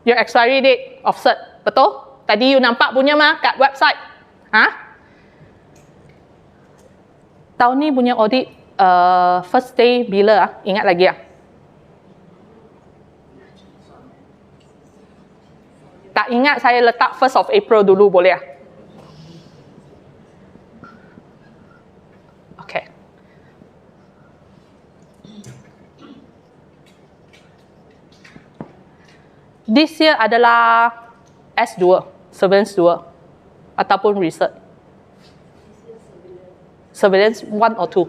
Your expiry date of cert, betul? Tadi you nampak punya kat website. Tahun ni punya audit first day bila ingat lagi Tak ingat saya letak 1st of April dulu boleh Okay. This year adalah S2, surveillance 2 ataupun research. Surveillance 1 or 2?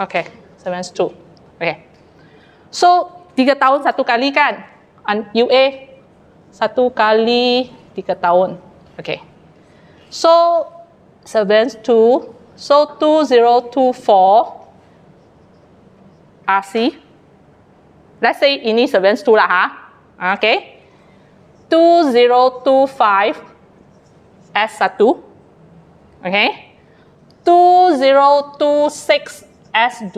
Okay, surveillance 2. Okay. So, 3 tahun satu kali kan? UA 1 kali 3 tahun. Okay. So, surveillance 2. So, 2024 RC. Let's say ini surveillance 2 lah Okay. 2025 S1. Okay. 2026 S2.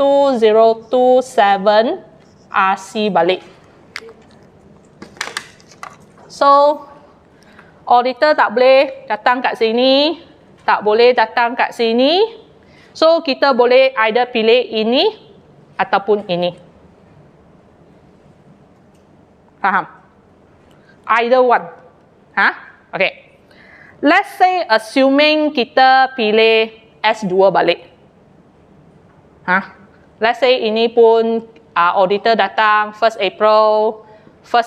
2027 RC balik. So, auditor tak boleh datang kat sini, tak boleh datang kat sini. So, kita boleh either pilih ini ataupun ini. Faham? Either one. Okay. Let's say assuming kita pilih S2 balik. Let's say ini pun auditor datang 1st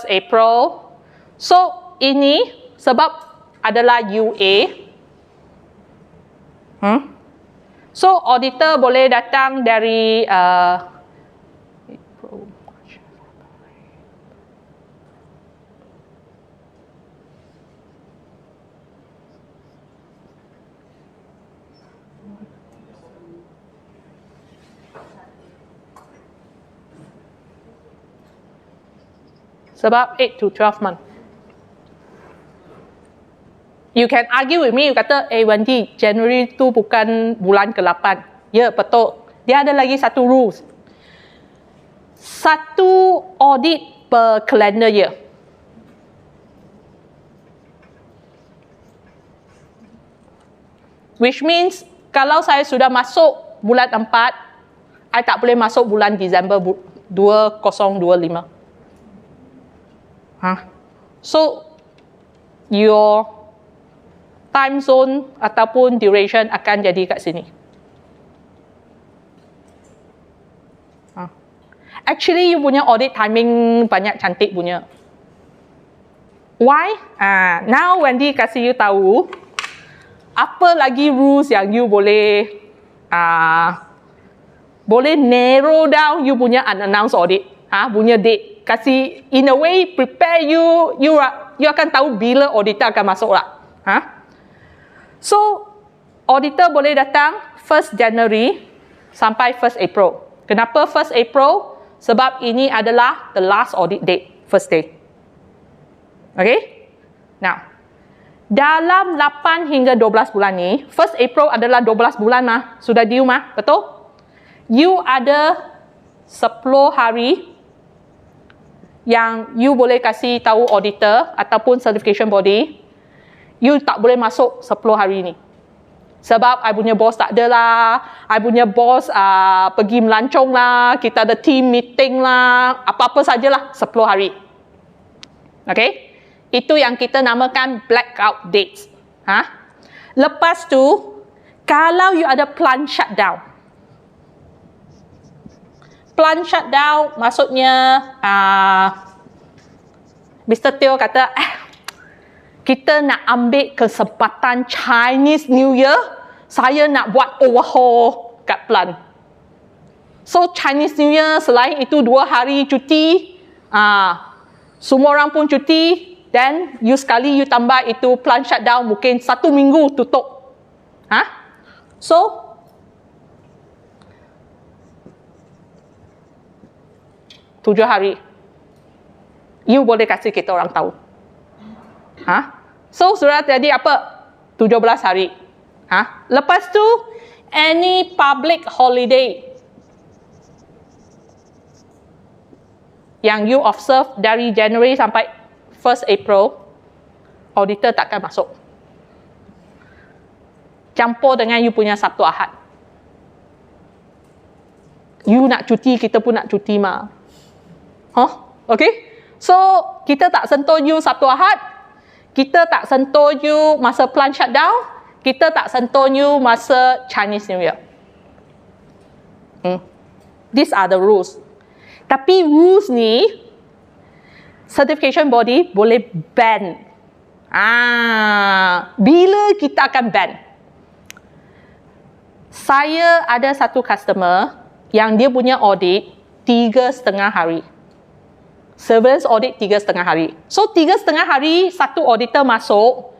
April. So, ini sebab adalah UA. So, auditor boleh datang dari sebab 8 to 12 months. You can argue with me, you kata, Wendy, January tu bukan bulan ke-8. Ya, betul. Dia ada lagi satu rules. Satu audit per calendar year. Which means, kalau saya sudah masuk bulan 4, I tak boleh masuk bulan Disember 2025. So, your time zone ataupun duration akan jadi kat sini. Actually, you punya audit timing banyak cantik punya. Why? Now Wendy kasih you tahu apa lagi rules yang you boleh narrow down you punya unannounced audit. Punya date. Kasih in a way prepare you akan tahu bila auditor akan masuk lah. So, auditor boleh datang 1st January sampai 1st April. Kenapa 1st April? Sebab ini adalah the last audit date, first day. Okay? Now, dalam 8 hingga 12 bulan ni, 1st April adalah 12 bulan mah, sudah due mah, betul? You ada 10 hari yang you boleh kasih tahu auditor ataupun certification body, you tak boleh masuk 10 hari ni. Sebab I punya bos tak ada lah, I punya bos pergi melancong lah, kita ada team meeting lah, apa-apa sajalah 10 hari. Okay? Itu yang kita namakan blackout dates. Lepas tu, kalau you ada plant shutdown. Plant shutdown maksudnya, Mr. Teo kata, kita nak ambil kesempatan Chinese New Year, saya nak buat overhaul kat plant. So Chinese New Year, selain itu 2 hari cuti, semua orang pun cuti, dan you sekali you tambah itu plant shutdown mungkin 1 minggu tutup. So, tujuh hari, you boleh kasih kita orang tahu. So, sudah jadi apa? 17 hari. Lepas tu, any public holiday yang you observe dari January sampai 1st April, auditor takkan masuk. Campur dengan you punya Sabtu Ahad. You nak cuti, kita pun nak cuti mah. Okay? So, kita tak sentuh you Sabtu Ahad, kita tak sentuh you masa plant shutdown, kita tak sentuh you masa Chinese New Year. These are the rules. Tapi rules ni, certification body boleh ban. Bila kita akan ban? Saya ada satu customer yang dia punya audit 3,5 hari. Surveillance audit 3,5 hari. So 3,5 hari satu auditor masuk,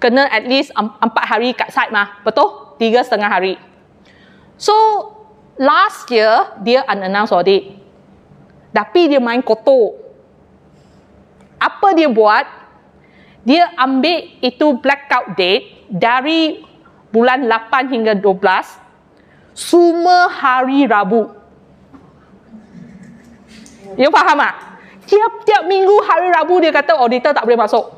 kena at least 4 hari kat site mah. Betul? 3,5 hari. So last year dia unannounced audit. Tapi dia main kotor. Apa dia buat? Dia ambil itu blackout date dari bulan 8 hingga 12, semua hari Rabu. You faham tak? Tiap-tiap minggu hari Rabu dia kata auditor tak boleh masuk.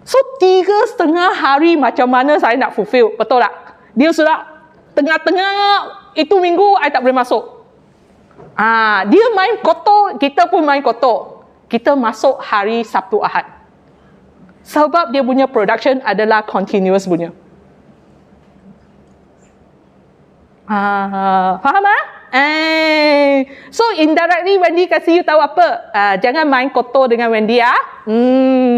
So 3,5 hari macam mana saya nak fulfill? Betul tak? Dia sudah tengah-tengah itu minggu I tak boleh masuk. Dia main kotor, kita pun main kotor. Kita masuk hari Sabtu Ahad. Sebab dia punya production adalah continuous punya. Faham tak? So indirectly Wendy kasih you tahu apa? Jangan main kotor dengan Wendy ya.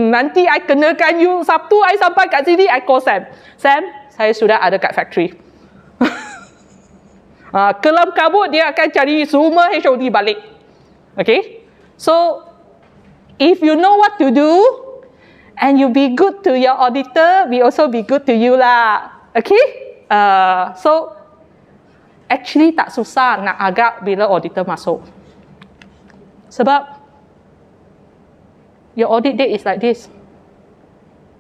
Nanti I kenakan you Sabtu I sampai kat sini I call Sam. Sam, saya sudah ada kat factory. Kelam kabut dia akan cari semua HOD balik. Okay? So if you know what to do and you be good to your auditor, we also be good to you lah. Okay? So actually tak susah nak agak bila auditor masuk. Sebab your audit date is like this.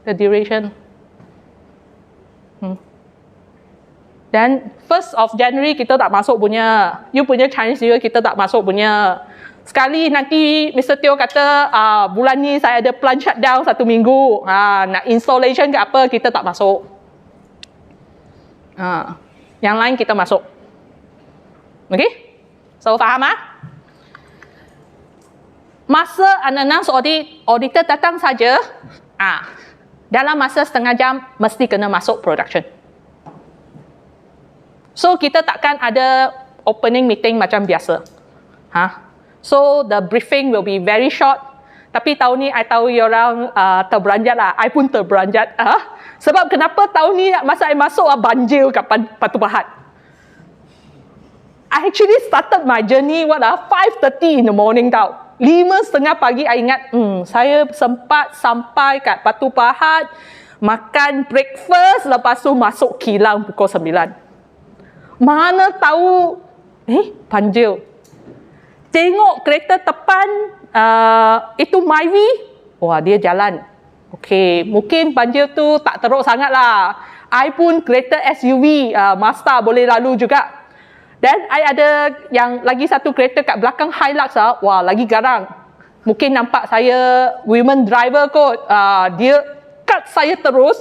The duration. Dan 1st of January kita tak masuk punya. You punya Chinese New Year kita tak masuk punya. Sekali nanti Mr. Teo kata bulan ni saya ada plant shutdown 1 minggu. Nak installation ke apa kita tak masuk. Yang lain kita masuk. Okay? So faham Masa unannounced audit, auditor datang saja, dalam masa setengah jam mesti kena masuk production. So kita takkan ada opening meeting macam biasa. So the briefing will be very short. Tapi tahun ni I tahu you orang terberanjat lah. I pun terberanjat. Sebab kenapa tahun ni masa I masuk banjir kat Batu Pahat. I actually started my journey 5:30 in the morning tau. 5:30 pagi I ingat, saya sempat sampai kat Batu Pahat, makan breakfast, lepas tu masuk kilang pukul 9. Mana tahu banjir. Tengok kereta depan itu Myvi, wah dia jalan. Okey, mungkin banjir tu tak teruk sangat lah. I pun kereta SUV, Mazda boleh lalu juga. Dan I ada yang lagi satu kereta kat belakang Hilux, wah lagi garang. Mungkin nampak saya women driver kot, dia cut saya terus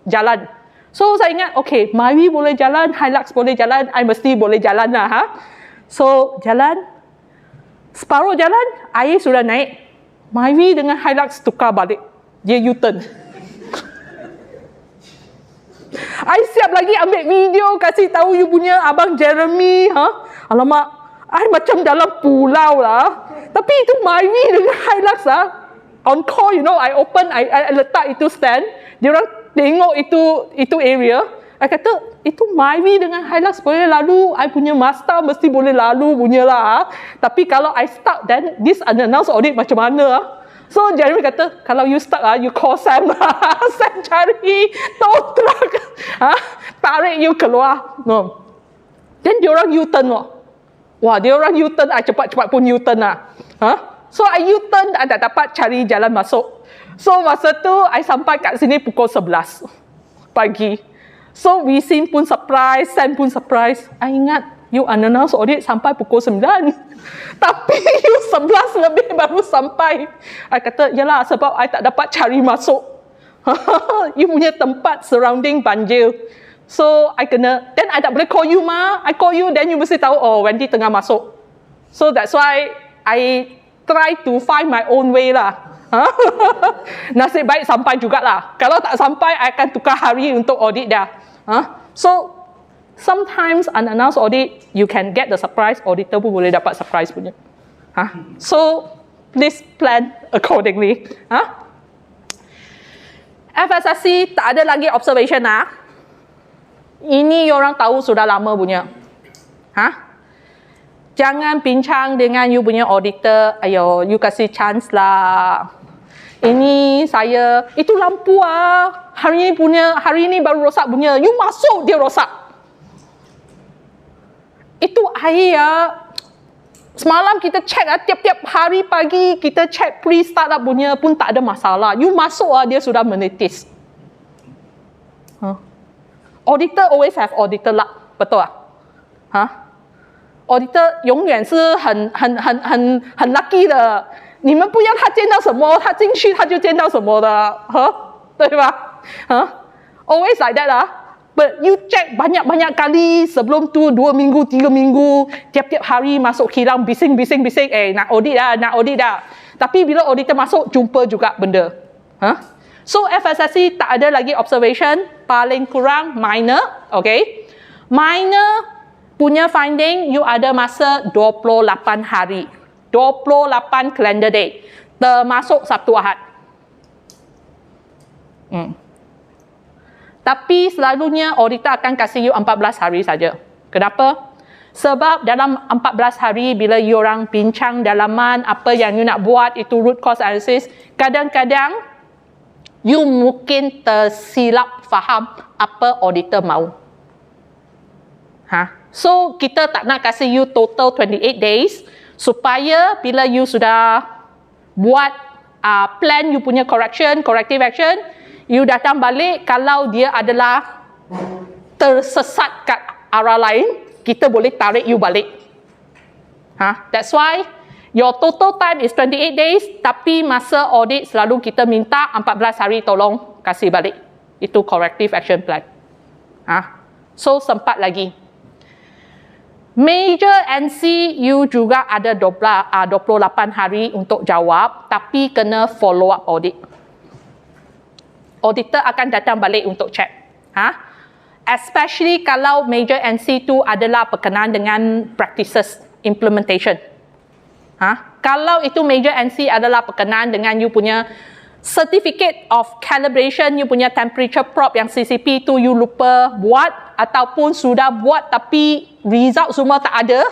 jalan. So saya ingat, okay, Myvi boleh jalan, Hilux boleh jalan, I mesti boleh jalan lah. So jalan, separuh jalan, air sudah naik. Myvi dengan Hilux tukar balik. Dia U-turn. I siap lagi ambil video, kasih tahu you punya abang Jeremy. Alamak, I macam dalam pulau lah. Tapi itu Myvi dengan Hilux on call, you know, I open, I letak itu stand. Dia orang tengok itu area. I kata, itu Myvi dengan Hilux boleh lalu, I punya Mazda mesti boleh lalu punya lah. Tapi kalau I stuck, then this unannounced audit macam mana? So Jeremy kata, kalau you stuck you call Sam lah. Sam cari tow truck, tarik you keluar. No. Then diorang U-turn lah. Wah, diorang U-turn, I cepat-cepat pun U-turn lah. So I U-turn, I tak dapat cari jalan masuk. So masa tu, I sampai kat sini pukul 11 pagi. So Wisin pun surprise, Sam pun surprise. I ingat, you unannounced audit sampai pukul 9. Tapi you 11 lebih baru sampai. I kata, yalah sebab I tak dapat cari masuk. You punya tempat surrounding banjir. So I kena, then I tak boleh call you ma. I call you, then you mesti tahu, oh Wendy tengah masuk. So that's why I try to find my own way lah. Nasib baik sampai jugalah. Kalau tak sampai, I akan tukar hari untuk audit dah. So sometimes unannounced audit, you can get the surprise, auditor pun boleh dapat surprise punya. So, please plan accordingly. FSSC tak ada lagi observation Ini orang tahu sudah lama punya. Jangan bincang dengan you punya auditor, ayo, you kasih chance lah. Ini saya, itu lampu hari ini baru rosak punya. You masuk, dia rosak. Itu air semalam kita check tiap-tiap hari pagi kita check pre-startup punya pun tak ada masalah. You masuk dia sudah menitis. Auditor always have auditor luck, betul Auditor 永远是很 lucky 的。你们不要他见到什么，他进去他就见到什么的，对吧？Always like that But you check banyak-banyak kali sebelum tu 2 minggu, 3 minggu, tiap-tiap hari masuk kilang bising, nak audit dah. Tapi bila auditor masuk, jumpa juga benda. So FSSC tak ada lagi observation, paling kurang minor, okay? Minor punya finding, you ada masa 28 hari. 28 calendar day. Termasuk Sabtu Ahad. Tapi selalunya auditor akan kasih you 14 hari saja. Kenapa? Sebab dalam 14 hari bila you orang bincang dalaman apa yang you nak buat, itu root cause analysis, kadang-kadang you mungkin tersilap faham apa auditor mahu. So kita tak nak kasih you total 28 days supaya bila you sudah buat plan you punya corrective action, you datang balik, kalau dia adalah tersesat kat arah lain, kita boleh tarik you balik. That's why your total time is 28 days, tapi masa audit selalu kita minta 14 hari tolong kasih balik. Itu corrective action plan. So sempat lagi. Major NC you juga ada 28 hari untuk jawab, tapi kena follow up audit. Auditor akan datang balik untuk check. Especially kalau major NC tu adalah berkenaan dengan practices implementation. Kalau itu major NC adalah berkenaan dengan you punya certificate of calibration, you punya temperature probe yang CCP tu you lupa buat, ataupun sudah buat tapi result semua tak ada,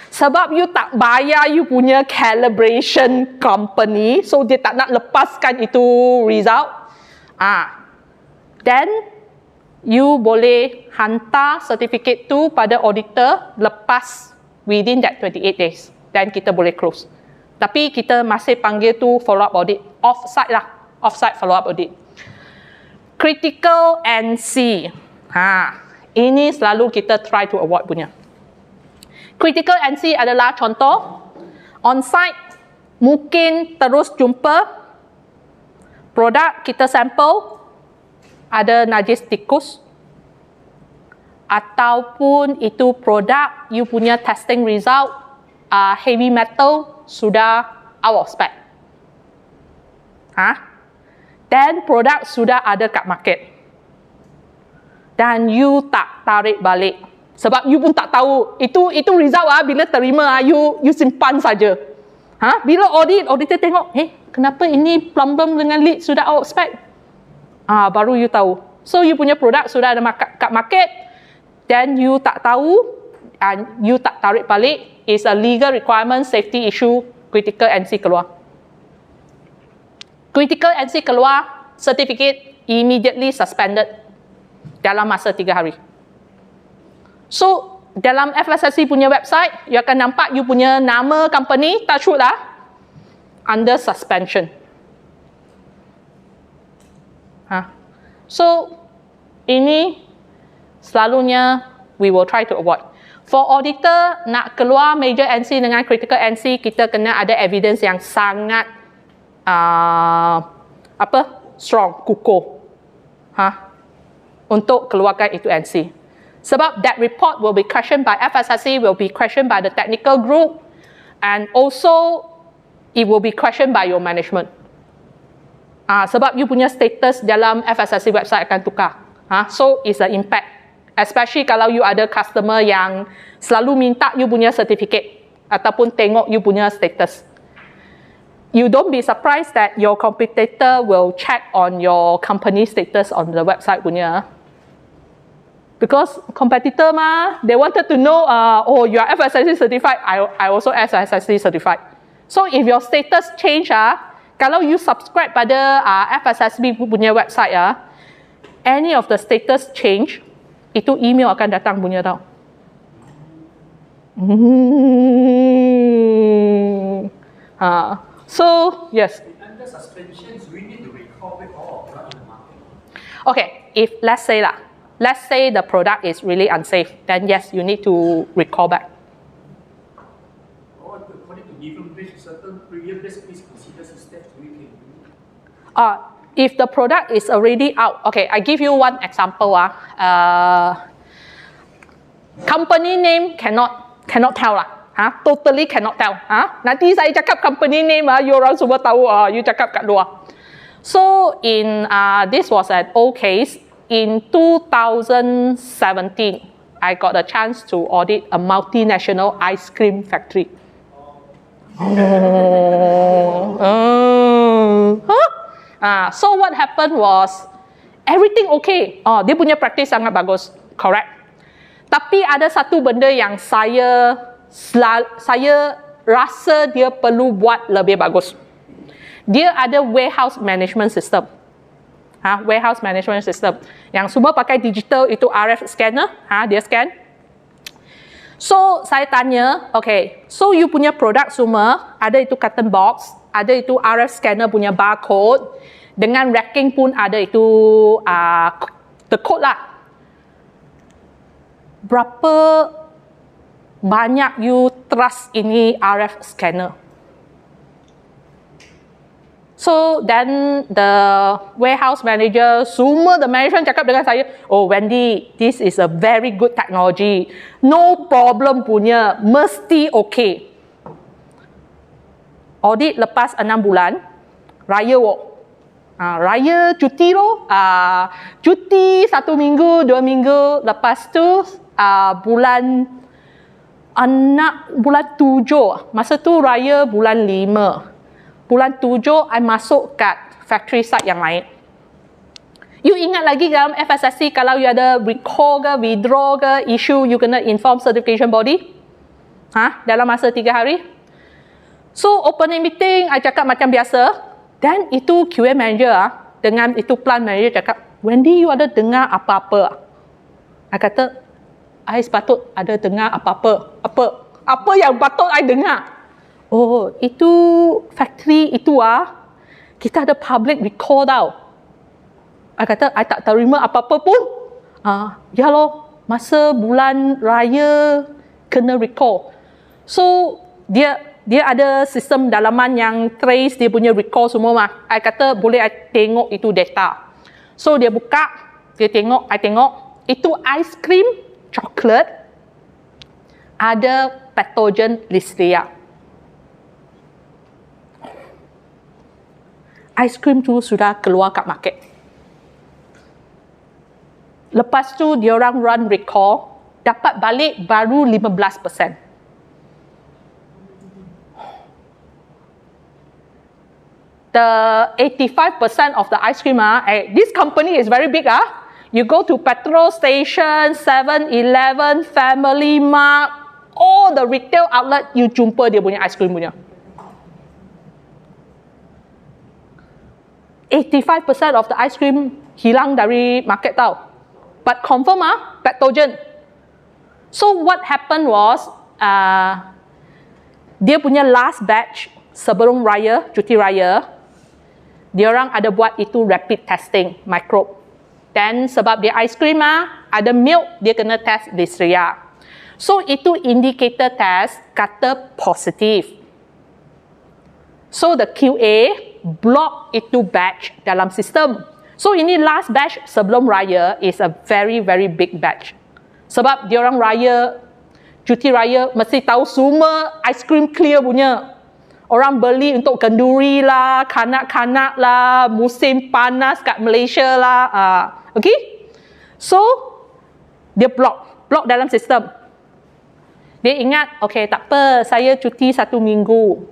sebab you tak bayar you punya calibration company, so dia tak nak lepaskan itu result. Then you boleh hantar certificate tu pada auditor lepas within that 28 days. Dan kita boleh close. Tapi kita masih panggil tu follow-up audit. Off-site lah. Off-site follow-up audit. Critical NC. Ini selalu kita try to avoid punya. Critical NC adalah contoh. On-site, mungkin terus jumpa produk kita sampel, ada najis tikus. Ataupun itu produk, you punya testing result, heavy metal sudah out of spec. Dan produk sudah ada kat market. Dan you tak tarik balik. Sebab you pun tak tahu. Itu result bila terima, you simpan saja. Bila auditor tengok, kenapa ini plum-plum dengan lead sudah out of spec? Baru you tahu. So you punya produk sudah ada kat market, then you tak tahu, and you tak tarik balik, is a legal requirement, safety issue, critical NC keluar. Critical NC keluar, certificate immediately suspended dalam masa 3 hari. So, dalam FSSC punya website, you akan nampak you punya nama company, touch wood lah, under suspension. So, ini selalunya we will try to avoid. For auditor, nak keluar major NC dengan critical NC, kita kena ada evidence yang sangat strong, kukuh. Untuk keluarkan itu NC. Sebab that report will be questioned by FSSC, will be questioned by the technical group, and also it will be questioned by your management. Sebab you punya status dalam FSSC website akan tukar. So it's an impact. Especially kalau you ada customer yang selalu minta you punya certificate ataupun tengok you punya status. You don't be surprised that your competitor will check on your company status on the website punya. Because competitor they wanted to know, you are FSSC certified, I also FSSC certified. So if your status change, kalau you subscribe pada FSSC punya website, any of the status change, itu email akan datang punya tau. So, yes. Under suspensions, we need to recall it all on the market. Okay, if let's say the product is really unsafe, then yes, you need to recall back. Or according to given risk, certain period, please consider some steps we can do. If the product is already out, okay, I give you one example. Company name cannot tell lah. Totally cannot tell. Nanti saya cakap company name, you orang semua tahu, you cakap kat luar. So this was an old case. In 2017, I got a chance to audit a multinational ice cream factory. So what happened was, everything okay. Dia punya practice sangat bagus, correct. Tapi ada satu benda yang saya rasa dia perlu buat lebih bagus. Dia ada warehouse management system. Warehouse management system. Yang semua pakai digital, itu RF scanner. Dia scan. So, saya tanya, okay, so you punya produk semua, ada itu carton box, ada itu RF scanner punya barcode, dengan racking pun ada itu the code lah. Berapa banyak you trust ini RF scanner? So then the warehouse manager, semua the management cakap dengan saya, oh Wendy, this is a very good technology. No problem punya, mesti okay. Audit lepas 6 bulan, raya raya cuti loh. Cuti 1 minggu, 2 minggu, lepas tu bulan 7, masa tu raya bulan 5. Bulan 7, I masuk kat factory site yang lain. You ingat lagi dalam FSSC, kalau you ada recall ke, withdraw ke, issue, you kena inform certification body? Dalam masa 3 hari? So, opening meeting, I cakap macam biasa. Dan itu QA manager dengan itu plant manager cakap, Wendy, you ada dengar apa-apa? I kata, I sepatut ada dengar apa-apa. Apa yang patut I dengar? Oh, itu factory itu kita ada public recall tau. I kata, I tak terima apa-apa pun. Ya loh, masa bulan raya kena recall. So, dia ada sistem dalaman yang trace dia punya recall semua mah. I kata, boleh I tengok itu data. So, dia buka, dia tengok, I tengok. Itu ice cream, coklat, ada patogen Listeria. Ice cream tu sudah keluar kat market. Lepas tu, diorang run recall, dapat balik baru 15%. The 85% of the ice cream, this company is very big. You go to petrol station, 7-Eleven, Family Mart, all the retail outlet, you jumpa dia punya ice cream punya. 85% of the ice cream hilang dari market tau. But confirm patogen. So what happened was, dia punya last batch sebelum raya, cuti raya, diorang ada buat itu rapid testing, microbe. Dan sebab dia ice cream ada milk, dia kena test Listeria. So itu indicator test kata positif. So the QA block itu batch dalam sistem. So ini last batch sebelum raya is a very very big batch. Sebab diorang raya, cuti raya mesti tahu semua ice cream clear punya. Orang beli untuk kenduri lah, kanak-kanak lah, musim panas kat Malaysia lah. Okay? So, dia block dalam sistem. Dia ingat, okay tak apa, saya cuti 1 minggu.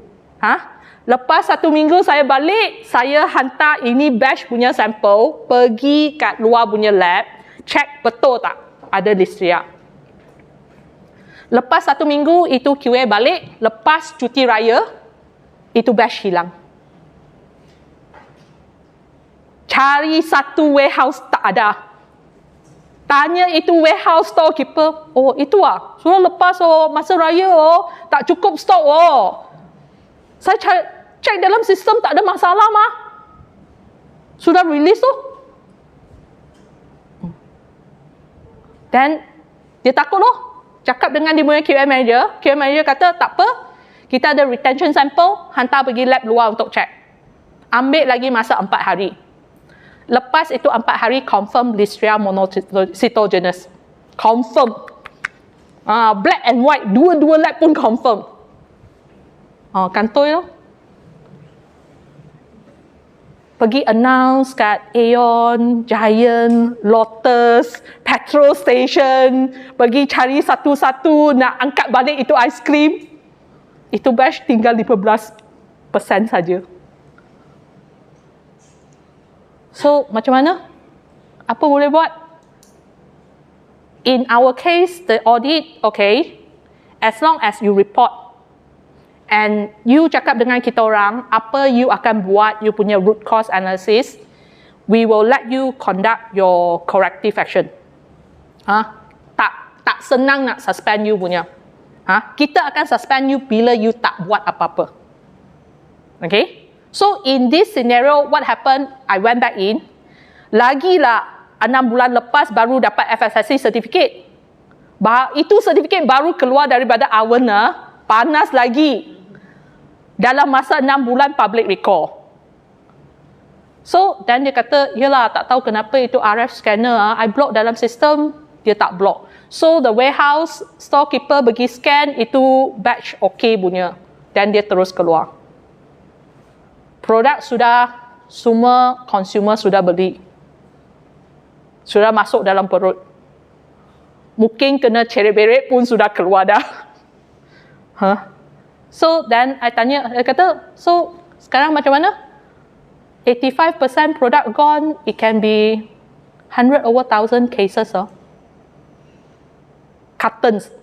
Lepas 1 minggu saya balik, saya hantar ini batch punya sampel, pergi kat luar punya lab, check betul tak ada Listeria. Lepas 1 minggu, itu QA balik, lepas cuti raya, itu batch hilang. Cari satu warehouse tak ada. Tanya itu warehouse storekeeper, oh itu sudah lepas masa raya tak cukup stok Saya cek dalam sistem tak ada masalah mah. Sudah release Dan dia takut cakap dengan dia punya QA manager. QA manager kata tak apa, kita ada retention sample, hantar pergi lab luar untuk cek. Ambil lagi masa 4 hari. Lepas itu 4 hari confirm Listeria monocytogenes. Confirm. Black and white, dua-dua lab pun confirm. Kantoi pergi announce kat Aeon, Giant, Lotus, petrol station, pergi cari satu-satu nak angkat balik itu ice cream. Itu batch tinggal 15% saja. So, macam mana? Apa boleh buat? In our case, the audit, okay, as long as you report and you cakap dengan kita orang, apa you akan buat, you punya root cause analysis, we will let you conduct your corrective action. Tak senang nak suspend you punya. Kita akan suspend you bila you tak buat apa-apa. Okay? So, in this scenario, what happened? I went back in. Lagilah 6 bulan lepas baru dapat FSSC certificate. Itu certificate baru keluar daripada oven, panas lagi. Dalam masa 6 bulan public recall. So, dan dia kata, yelah tak tahu kenapa itu RF scanner, I block dalam sistem, dia tak block. So, the warehouse storekeeper pergi scan, itu batch okay punya. Dan dia terus keluar. Produk sudah, semua consumer sudah beli. Sudah masuk dalam perut. Mungkin kena ceret-beret pun sudah keluar dah. So, dan I tanya, dia kata, so, sekarang macam mana? 85% product gone, it can be 100 over 1,000 cases. Cartons.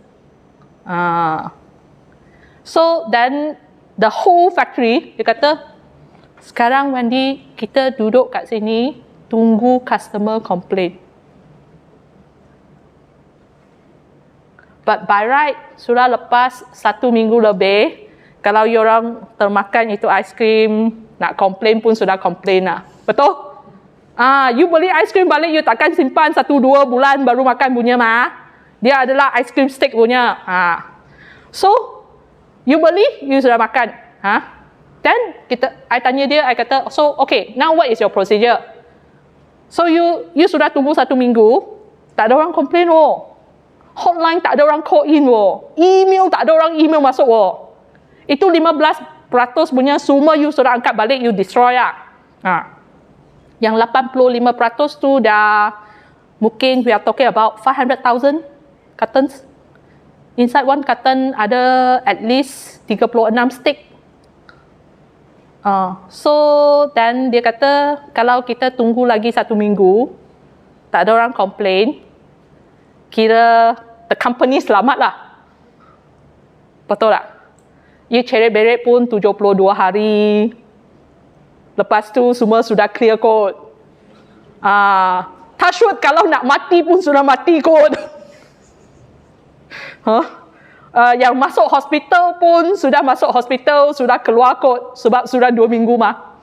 So, then, the whole factory, dia kata, sekarang Wendy, kita duduk kat sini, tunggu customer complain. But by right, sudah lepas 1 minggu lebih, kalau you orang termakan itu aiskrim, nak complain pun sudah complain lah. Betul? You beli aiskrim balik, you takkan simpan 1-2 bulan baru makan punya mah. Dia adalah aiskrim stick punya. So, you beli, you sudah makan. Then, I tanya dia, I kata, so, okay, now what is your procedure? So, you sudah tunggu 1 minggu, tak ada orang complain, Hotline tak ada orang call in, Email tak ada orang email masuk, Itu 15% punya semua you sudah angkat balik, you destroy lah. Yang 85% tu dah, mungkin we are talking about 500,000 cartons. Inside one carton ada at least 36 stick. So, dan dia kata, kalau kita tunggu lagi 1 minggu, tak ada orang complain, kira the company selamat lah. Betul tak? You ceret-beret pun 72 hari. Lepas tu semua sudah clear code. Touch wood, kalau nak mati pun sudah mati kot. Yang masuk hospital pun sudah masuk hospital, sudah keluar kot sebab sudah 2 minggu mah.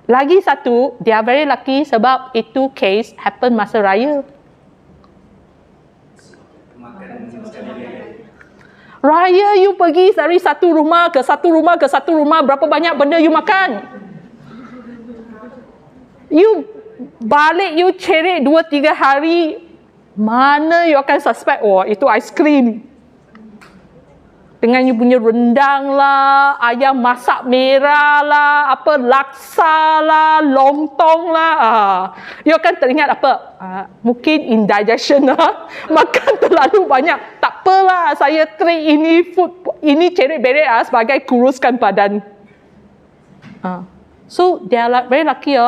Lagi satu, they are very lucky sebab itu case happen masa raya. Raya you pergi dari satu rumah ke satu rumah ke satu rumah, berapa banyak benda you makan? You balik you ceret 2-3 hari, mana you akan suspect, itu aiskrim. Dengan you punya rendang lah, ayam masak merah lah, apa laksa lah, lontong lah. You akan teringat apa? Mungkin indigestion lah. Makan terlalu banyak. Tak apalah, saya treat ini food, ini ceret-beret sebagai kuruskan badan. So, they are like very lucky.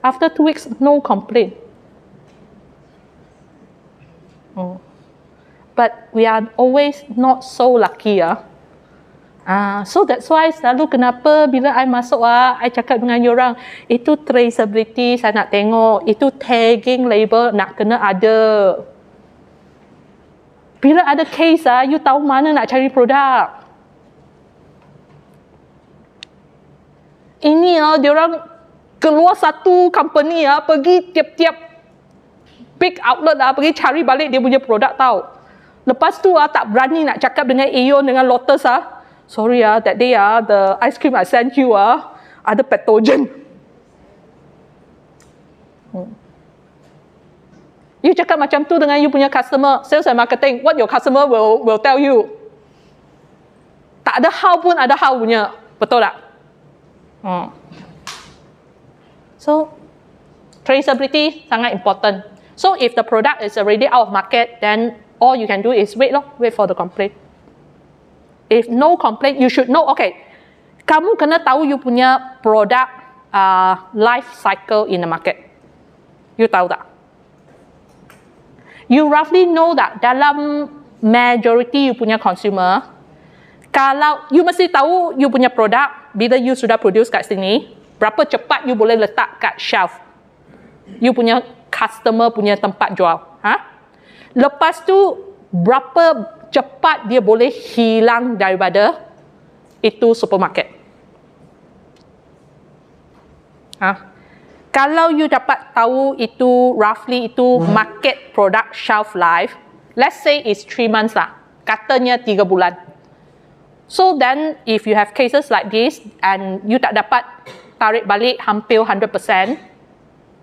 After 2 weeks, no complaint. But we are always not so lucky. So that's why selalu kenapa bila I masuk, I cakap dengan orang, itu traceability saya nak tengok, itu tagging label nak kena ada. Bila ada case, you tahu mana nak cari produk. Ini diorang keluar satu company, pergi tiap-tiap big outlet, pergi cari balik dia punya produk tahu. Lepas tu tak berani nak cakap dengan Aeon, dengan Lotus. Sorry that day the ice cream I sent you ada pathogen. You cakap macam tu dengan you punya customer, sales and marketing, what your customer will tell you. Tak ada how pun ada how punya. Betul tak? So, traceability sangat important. So, if the product is already out of market, then all you can do is wait for the complaint. If no complaint, you should know, okay, kamu kena tahu you punya product life cycle in the market. You tahu tak? You roughly know that dalam majority you punya consumer, kalau you mesti tahu you punya produk, bila you sudah produce kat sini, berapa cepat you boleh letak kat shelf. You punya customer punya tempat jual. Lepas tu, berapa cepat dia boleh hilang daripada itu supermarket. Kalau you dapat tahu itu, roughly itu market product shelf life, let's say it's 3 months lah. Katanya 3 bulan. So then, if you have cases like this, and you tak dapat tarik balik hampir 100%,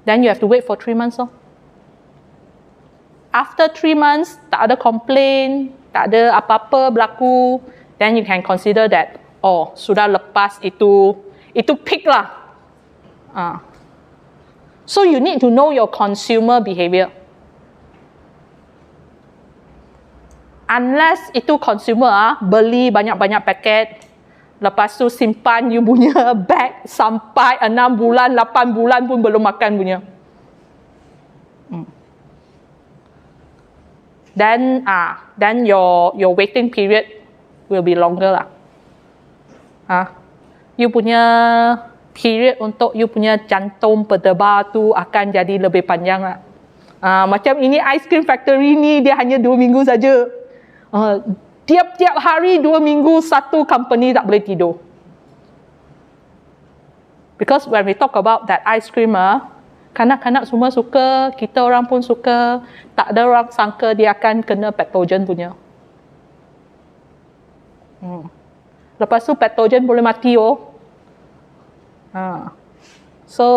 then you have to wait for 3 months. After 3 months, tak ada complaint, tak ada apa-apa berlaku, then you can consider that, sudah lepas itu peak lah. So you need to know your consumer behavior. Unless itu consumer beli banyak-banyak paket, lepas tu simpan you punya bag sampai 6 bulan, 8 bulan pun belum makan punya. Then your waiting period will be longer lah. You punya period untuk you punya jantung berdebar tu akan jadi lebih panjang lah. Macam ini ice cream factory ni dia hanya 2 minggu saja. Tiap-tiap hari 2 minggu satu company tak boleh tidur. Because when we talk about that ice cream, kanak-kanak semua suka, kita orang pun suka. Tak ada orang sangka dia akan kena pathogen punya. Lepas tu pathogen boleh mati So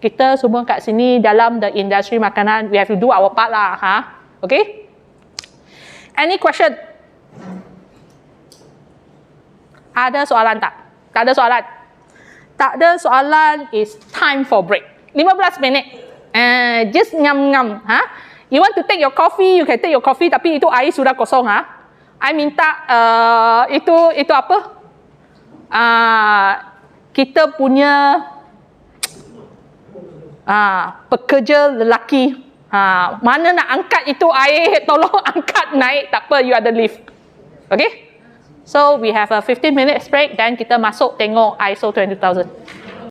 kita semua kat sini dalam the industry makanan, we have to do our part lah, Okay? Any question? Ada soalan tak? Tak ada soalan. Tak ada soalan, is time for break. 15 minit. Just ngam-ngam. You want to take your coffee, you can take your coffee, tapi itu air sudah kosong. I minta itu apa? Kita punya pekerja lelaki. Mana nak angkat itu air, tolong angkat naik, tak apa, you ada lift. Okay? So we have a 15 minutes break, dan kita masuk tengok ISO 20000.